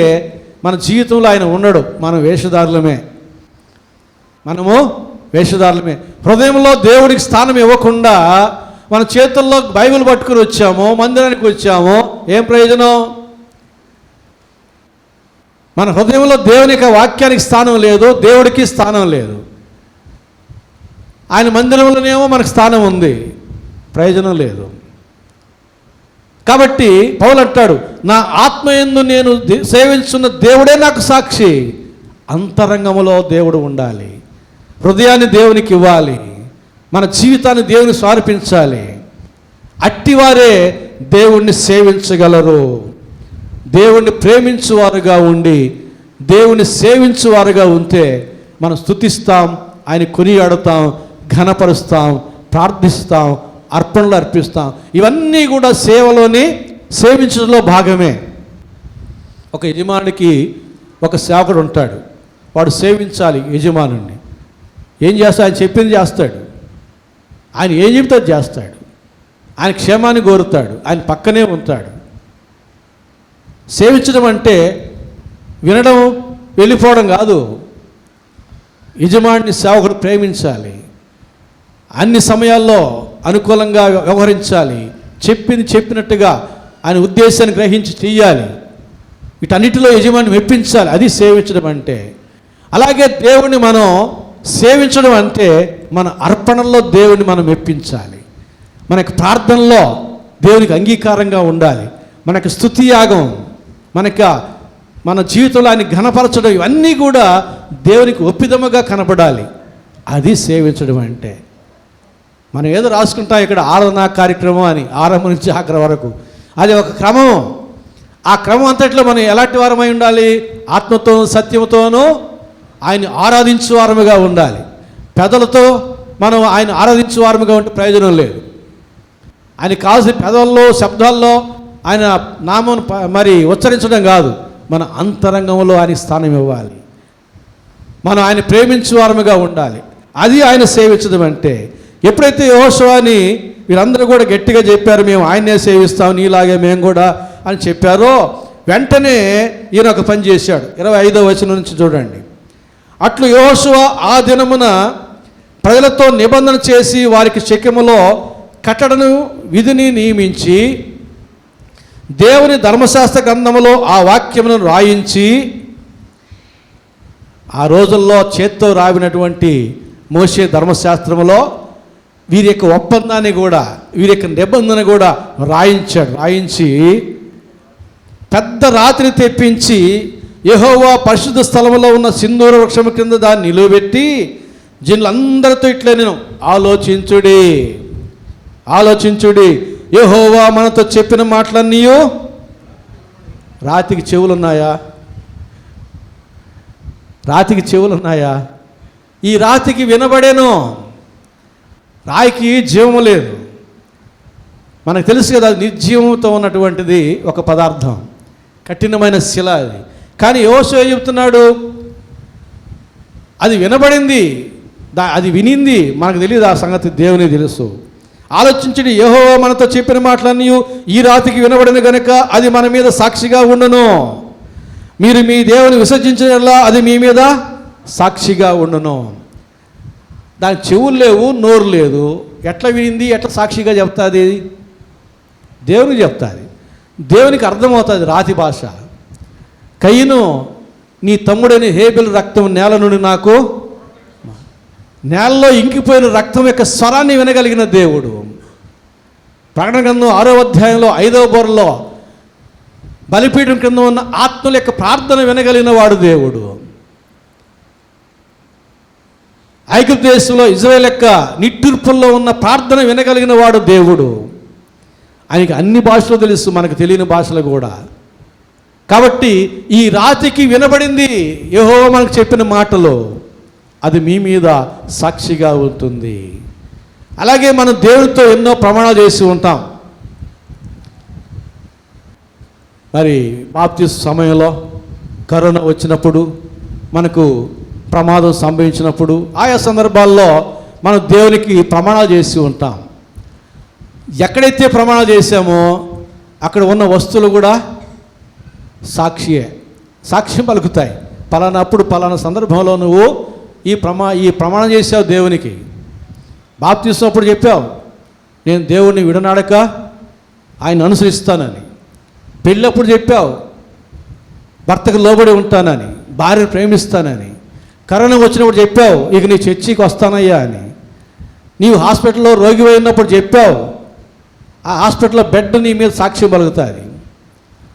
మన జీవితంలో ఆయన ఉండడు. మనము వేషధారులమే. హృదయంలో దేవుడికి స్థానం ఇవ్వకుండా మన చేతుల్లో బైబిల్ పట్టుకుని వచ్చాము, మందిరానికి వచ్చాము, ఏం ప్రయోజనం? మన హృదయంలో దేవుని యొక్క వాక్యానికి స్థానం లేదు, దేవుడికి స్థానం లేదు. ఆయన మందిరంలోనేమో మనకు స్థానం ఉంది, ప్రయోజనం లేదు. కాబట్టి పౌలు అంటాడు, నా ఆత్మయందు నేను సేవించున్న దేవుడే నాకు సాక్షి. అంతరంగంలో దేవుడు ఉండాలి, హృదయాన్ని దేవునికి ఇవ్వాలి, మన జీవితాన్ని దేవుని సమర్పించాలి. అట్టివారే దేవుణ్ణి సేవించగలరు. దేవుణ్ణి ప్రేమించువారుగా ఉండి దేవుణ్ణి సేవించువారుగా ఉంటే మనం స్తుతిస్తాం, ఆయన కొనియాడుతాం, ఘనపరుస్తాం, ప్రార్థిస్తాం, అర్పణలు అర్పిస్తాం. ఇవన్నీ కూడా సేవించడంలో భాగమే. ఒక యజమానికి ఒక సేవకుడు ఉంటాడు, వాడు సేవించాలి యజమానుడిని. ఏం చేస్తాడు? ఆయన చెప్పింది చేస్తాడు, ఆయన ఏం చెప్తే చేస్తాడు, ఆయన క్షేమాన్ని కోరుతాడు, ఆయన పక్కనే ఉంటాడు. సేవించడం అంటే వినడం వెళ్ళిపోవడం కాదు. యజమానిని సేవకుడు ప్రేమించాలి, అన్ని సమయాల్లో అనుకూలంగా వ్యవహరించాలి, చెప్పింది చెప్పినట్టుగా ఆయన ఉద్దేశాన్ని గ్రహించి చెయ్యాలి. వీటన్నిటిలో యజమాని మెప్పించాలి, అది సేవించడం అంటే. అలాగే దేవుణ్ణి మనం సేవించడం అంటే మన అర్పణల్లో దేవుని మనం మెప్పించాలి, మనకి ప్రార్థనలో దేవునికి అంగీకారంగా ఉండాలి, మనకి స్తుతి యాగం, మన జీవితంలో ఆయన ఘనపరచడం, ఇవన్నీ కూడా దేవునికి ఒప్పిదముగా కనబడాలి. అది సేవించడం అంటే. మనం ఏదో రాసుకుంటాం ఇక్కడ ఆరాధనా కార్యక్రమం అని, ఆరంభం నుంచి ఆఖరి వరకు. అది ఒక క్రమం. ఆ క్రమం అంతట్లో మనం ఎలాంటి వారమై ఉండాలి? ఆత్మతోనూ సత్యముతోనూ ఆయన ఆరాధించే వారముగా ఉండాలి. పెదలతో మనం ఆయన ఆరాధించే వారముగా ఉంటే ప్రయోజనం లేదు. ఆయన కావాల్సిన పెదవుల్లో, శబ్దాల్లో ఆయన నామం మరి ఉచ్చరించడం కాదు, మన అంతరంగంలో ఆయన స్థానం ఇవ్వాలి. మనం ఆయన ప్రేమించే వారముగా ఉండాలి. అది ఆయన సేవించడం అంటే. ఎప్పుడైతే యెహోషువని వీళ్ళందరూ కూడా గట్టిగా చెప్పారు, మేము ఆయన్నే సేవిస్తాం, నీలాగే మేము కూడా అని చెప్పారో, వెంటనే ఈయన ఒక పని చేశాడు. 25వ వచనం నుంచి చూడండి. అట్లు యెహోషువ ఆ దినమున ప్రజలతో నిబంధన చేసి వారికి శెకెములో కట్టడను విధిని నియమించి దేవుని ధర్మశాస్త్ర గ్రంథములో ఆ వాక్యమును రాయించి, ఆ రోజుల్లో చేత్తో రావినటువంటి మోషే ధర్మశాస్త్రములో వీరి యొక్క ఒప్పందాన్ని కూడా, వీరి యొక్క నిబంధన కూడా రాయించి పెద్ద రాతిని తెప్పించి యెహోవా పరిశుద్ధ స్థలములో ఉన్న సింధూర వృక్షము కింద దాన్ని నిలువబెట్టి జనులందరితో ఇట్లా నేను ఆలోచించుడి యెహోవా మనతో చెప్పిన మాటలన్నీ రాతికి చెవులున్నాయా? ఈ రాతికి వినబడేను, రాయికి జీవము లేదు. మనకు తెలుసు కదా, నిర్జీవంతో ఉన్నటువంటిది ఒక పదార్థం, కఠినమైన శిల అది. కానీ యెహోషువ చెప్తున్నాడు, అది వినబడింది, అది వినింది, మనకు తెలియదు ఆ సంగతి, దేవుని తెలుసు. ఆలోచించండి, యెహోవా మనతో చెప్పిన మాటలన్నీ ఈ రాతికి వినబడిన గనుక అది మన మీద సాక్షిగా ఉండును. మీరు మీ దేవుని విసర్జించినలా అది మీ మీద సాక్షిగా ఉండును. దానికి చెవులు లేవు, నోరు లేదు, ఎట్లా వినింది, ఎట్లా సాక్షిగా చెప్తుంది? దేవునికి చెప్తుంది, దేవునికి అర్థమవుతుంది రాతి భాష. కయ్యను, నీ తమ్ముడైన హేబెలు రక్తం నేల నుండి నాకు, నేలలో ఇంకిపోయిన రక్తం యొక్క స్వరాన్ని వినగలిగిన దేవుడు. ప్రకటన గ్రంథం 6వ అధ్యాయంలో 5వ బోరలో బలిపీఠం కింద ఉన్న ఆత్మల యొక్క ప్రార్థన వినగలిగిన వాడు దేవుడు. ఐగుప్తు దేశంలో ఇజ్రాయేల్ యొక్క నిట్టూర్పుల్లో ఉన్న ప్రార్థన వినగలిగిన వాడు దేవుడు. ఆయనకి అన్ని భాషలు తెలుసు, మనకు తెలియని భాషలు కూడా. కాబట్టి ఈ రాతికి వినబడింది యెహోవా మనకు చెప్పిన మాటలు, అది మీ మీద సాక్షిగా ఉంటుంది. అలాగే మనం దేవుడితో ఎన్నో ప్రమాణాలు చేసి ఉంటాం. మరి బాప్తిస్మ సమయంలో కరోనా వచ్చినప్పుడు, మనకు ప్రమాదం సంభవించినప్పుడు, ఆయా సందర్భాల్లో మనం దేవునికి ప్రమాణాలు చేసి ఉంటాం. ఎక్కడైతే ప్రమాణాలు చేశామో అక్కడ ఉన్న వస్తువులు కూడా సాక్ష్యం పలుకుతాయి. పలానప్పుడు పలానా సందర్భంలో నువ్వు ఈ ప్రమాణం చేసావు దేవునికి. బాప్తిస్మ అప్పుడు చెప్పావు, నేను దేవుడిని విడనాడక ఆయన అనుసరిస్తానని. పెళ్ళప్పుడు చెప్పావు, భర్తకు లోబడి ఉంటానని, భార్యను ప్రేమిస్తానని. కరోనా వచ్చినప్పుడు చెప్పావు, ఇక నీ చర్చికి వస్తానయ్యా అని. నీవు హాస్పిటల్లో రోగి అయినప్పుడు చెప్పావు, ఆ హాస్పిటల్లో బెడ్ నీ మీద సాక్ష్యం పలుకుతుంది,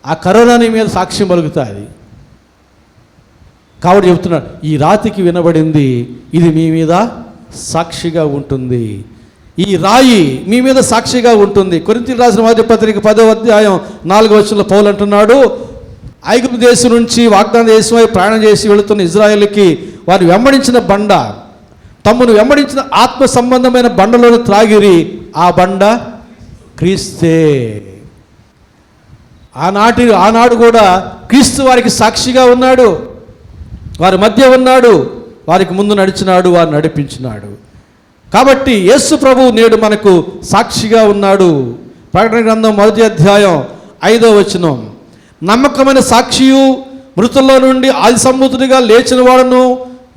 ఆ కరోనా నీ మీద సాక్ష్యం పలుకుతుంది. కాబట్టి చెప్తున్నాడు, ఈ రాతికి వినబడింది, ఇది మీ మీద సాక్షిగా ఉంటుంది. ఈ రాయి మీ మీద సాక్షిగా ఉంటుంది. కొరింథీయులకు రాసిన మొదటి పత్రిక 10వ అధ్యాయం 4వ వచనంలో పౌలు అంటున్నాడు, ఐగుప్తు దేశం నుంచి వాగ్దాన దేశమై ప్రయాణం చేసి వెళుతున్న ఇజ్రాయేలుకి వారు వెంబడించిన బండ, తమను వెంబడించిన ఆత్మ సంబంధమైన బండలోని త్రాగిరి, ఆ బండ క్రీస్తే. ఆనాడు కూడా క్రీస్తు వారికి సాక్షిగా ఉన్నాడు, వారి మధ్య ఉన్నాడు, వారికి ముందు నడిచినాడు, వారు నడిపించినాడు. కాబట్టి యేసు ప్రభువు నేడు మనకు సాక్షిగా ఉన్నాడు. ప్రకటన గ్రంథం 1వ అధ్యాయం 5వ వచనం, నమ్మకమైన సాక్షియు, మృతుల్లో నుండి ఆది సంభూతుడిగా లేచిన వాడును,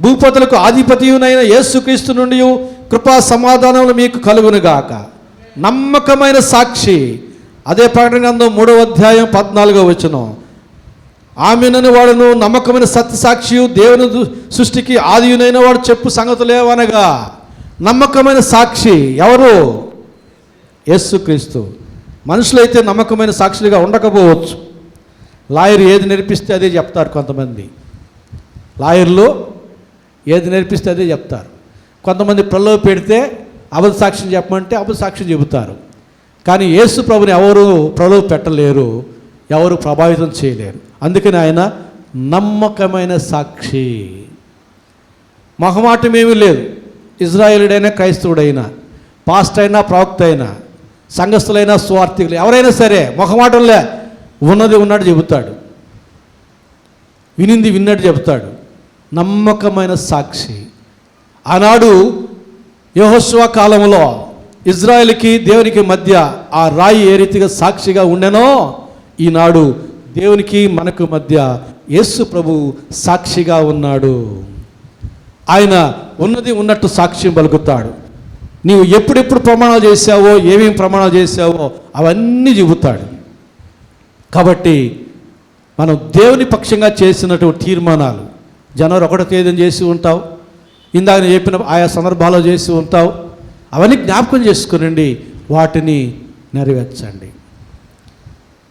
భూపతులకు ఆధిపతియునైన యేసుక్రీస్తు నుండి కృపా సమాధానములు మీకు కలుగునుగాక. నమ్మకమైన సాక్షి. అదే ప్రకటన గ్రంథం 3వ అధ్యాయం 14వ వచనం, ఆమెనని వాడును, నమ్మకమైన సత్యసాక్షియు, దేవుని సృష్టికి ఆదియునైన వాడు చెప్పు సంగతులేవనగా. నమ్మకమైన సాక్షి ఎవరు? యేసుక్రీస్తు. మనుషులైతే నమ్మకమైన సాక్షులుగా ఉండకపోవచ్చు. లాయర్ ఏది నేర్పిస్తే అదే చెప్తారు. కొంతమంది లాయర్లు ఏది నేర్పిస్తే అదే చెప్తారు. కొంతమంది ప్రలోభ పెడితే అబద్ధ సాక్ష్యం చెప్పమంటే అబద్ధ సాక్ష్యం చెబుతారు. కానీ యేసు ప్రభుని ఎవరు ప్రలోభ పెట్టలేరు, ఎవరు ప్రభావితం చేయలేరు. అందుకని ఆయన నమ్మకమైన సాక్షి. మొహమాటం ఏమీ లేదు. ఇజ్రాయేలుడైనా, క్రైస్తవుడైనా, పాస్టర్ అయినా, ప్రవక్త అయినా, సంఘస్థులైనా, స్వార్థికులు ఎవరైనా సరే మొహమాటంలే, ఉన్నది ఉన్నట్టు చెబుతాడు, వినింది విన్నట్టు చెబుతాడు. నమ్మకమైన సాక్షి. ఆనాడు యెహోషువ కాలంలో ఇజ్రాయేలుకి దేవునికి మధ్య ఆ రాయి ఏ రీతిగా సాక్షిగా ఉండెనో, ఈనాడు దేవునికి మనకు మధ్య యేసు ప్రభు సాక్షిగా ఉన్నాడు. ఆయన ఉన్నది ఉన్నట్టు సాక్ష్యం పలుకుతాడు. నీవు ఎప్పుడెప్పుడు ప్రమాణాలు చేశావో, ఏమేమి ప్రమాణాలు చేశావో అవన్నీ చెబుతాడు. కాబట్టి మనం దేవుని పక్షంగా చేసినటువంటి తీర్మానాలు జనవరి 1వ తేదీన చేసి ఉంటావు, ఇందాక నేను చెప్పిన ఆయా సందర్భాల్లో చేసి ఉంటావు, అవన్నీ జ్ఞాపకం చేసుకునండి, వాటిని నెరవేర్చండి.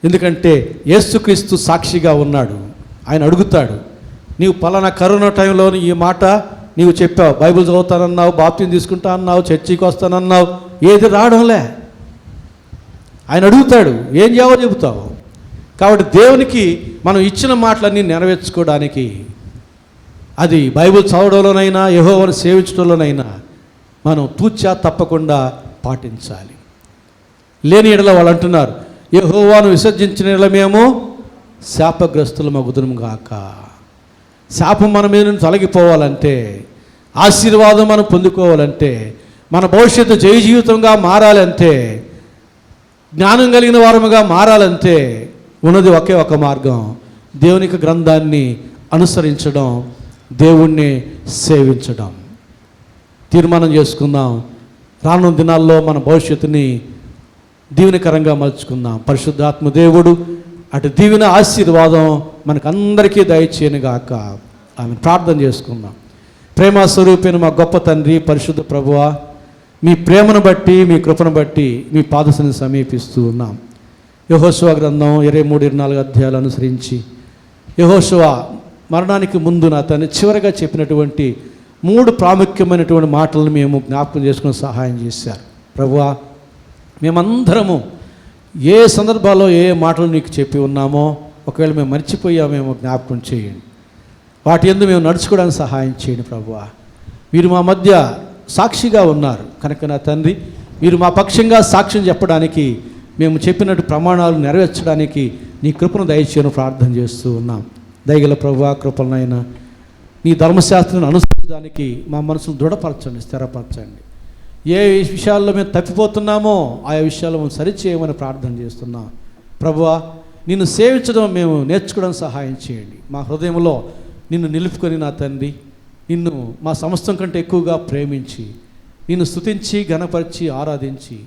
ఎందుకంటే యేసుక్రీస్తు సాక్షిగా ఉన్నాడు. ఆయన అడుగుతాడు, నీవు పలానా కరోనా టైంలో ఈ మాట నీవు చెప్పావు, బైబిల్ చదువుతానన్నావు, బాప్తిజం తీసుకుంటా అన్నావు, చర్చికి వస్తానన్నావు, ఏది రావడంలే. ఆయన అడుగుతాడు, ఏం జవాబు చెబుతావు? కాబట్టి దేవునికి మనం ఇచ్చిన మాటలన్నీ నెరవేర్చుకోవడానికి, అది బైబిల్ చదవడంలోనైనా, యెహోవాను సేవించడంలోనైనా మనం తూచా తప్పకుండా పాటించాలి. లేని ఎడల వాళ్ళు అంటున్నారు, యెహోవాను విసర్జించిన ఎడల మేము శాపగ్రస్తులమగుదుము గాక. శాపం మన మీద నుంచి తొలగిపోవాలంటే, ఆశీర్వాదం మనం పొందుకోవాలంటే, మన భవిష్యత్తు జయ జీవితంగా మారాలంటే, జ్ఞానం కలిగిన వారముగా మారాలంటే ఉన్నది ఒకే ఒక మార్గం, దేవునికి గ్రంథాన్ని అనుసరించడం, దేవుణ్ణి సేవించడం. తీర్మానం చేసుకుందాం, రానున్న దినాల్లో మన భవిష్యత్తుని దీవెనకరంగా మలుచుకుందాం. పరిశుద్ధాత్మ దేవుడు అటు దీవెన ఆశీర్వాదం మనకందరికీ దయచేయనుగాక. ఆమె ప్రార్థన చేసుకుందాం. ప్రేమ స్వరూపైన మా గొప్ప తండ్రి, పరిశుద్ధ ప్రభువా, మీ ప్రేమను బట్టి, మీ కృపను బట్టి మీ పాదసన్ని సమీపిస్తూ ఉన్నాం. యెహోషువ గ్రంథం 23-24 అధ్యాయాలు అనుసరించి యెహోషువ మరణానికి ముందు నా తను చివరిగా చెప్పినటువంటి 3 ప్రాముఖ్యమైనటువంటి మాటలను మేము జ్ఞాపకం చేసుకుని సహాయం చేశారు. ప్రభువా, మేమందరము ఏ సందర్భాల్లో ఏ మాటలు నీకు చెప్పి ఉన్నామో ఒకవేళ మేము మర్చిపోయామేమో జ్ఞాపకం చేయండి. వాటి యందు మేము నడుచుకోవడానికి సహాయం చేయండి ప్రభువా. మీరు మా మధ్య సాక్షిగా ఉన్నారు కనుక నా తండ్రి, మీరు మా పక్షంగా సాక్ష్యం చెప్పడానికి, మేము చెప్పినట్టు ప్రమాణాలు నెరవేర్చడానికి నీ కృపను దయచేయను ప్రార్థన చేస్తూ ఉన్నాం. దయగల ప్రభువా, కృపలనైనా నీ ధర్మశాస్త్రాన్ని అనుసరించడానికి మా మనసును దృఢపరచండి, స్థిరపరచండి. ఏ విషయాల్లో మేము తప్పిపోతున్నామో ఆయా విషయాల్లో మేము సరిచేయమని ప్రార్థన చేస్తున్నాం. ప్రభువా, నిన్ను సేవించడం మేము నేర్చుకోవడం సహాయం చేయండి. మా హృదయంలో నిన్ను నిలుపుకొని నా తండ్రి, నిన్ను మా సమస్తం కంటే ఎక్కువగా ప్రేమించి, నిన్ను స్తుతించి ఘనపరిచి ఆరాధించి,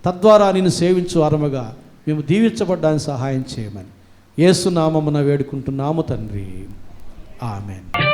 తద్వారా నిన్ను సేవించు వారముగా మేము దీవించబడ్డానికి సహాయం చేయమని యేసు నామమున వేడుకుంటున్నాము తండ్రి. ఆమెన్.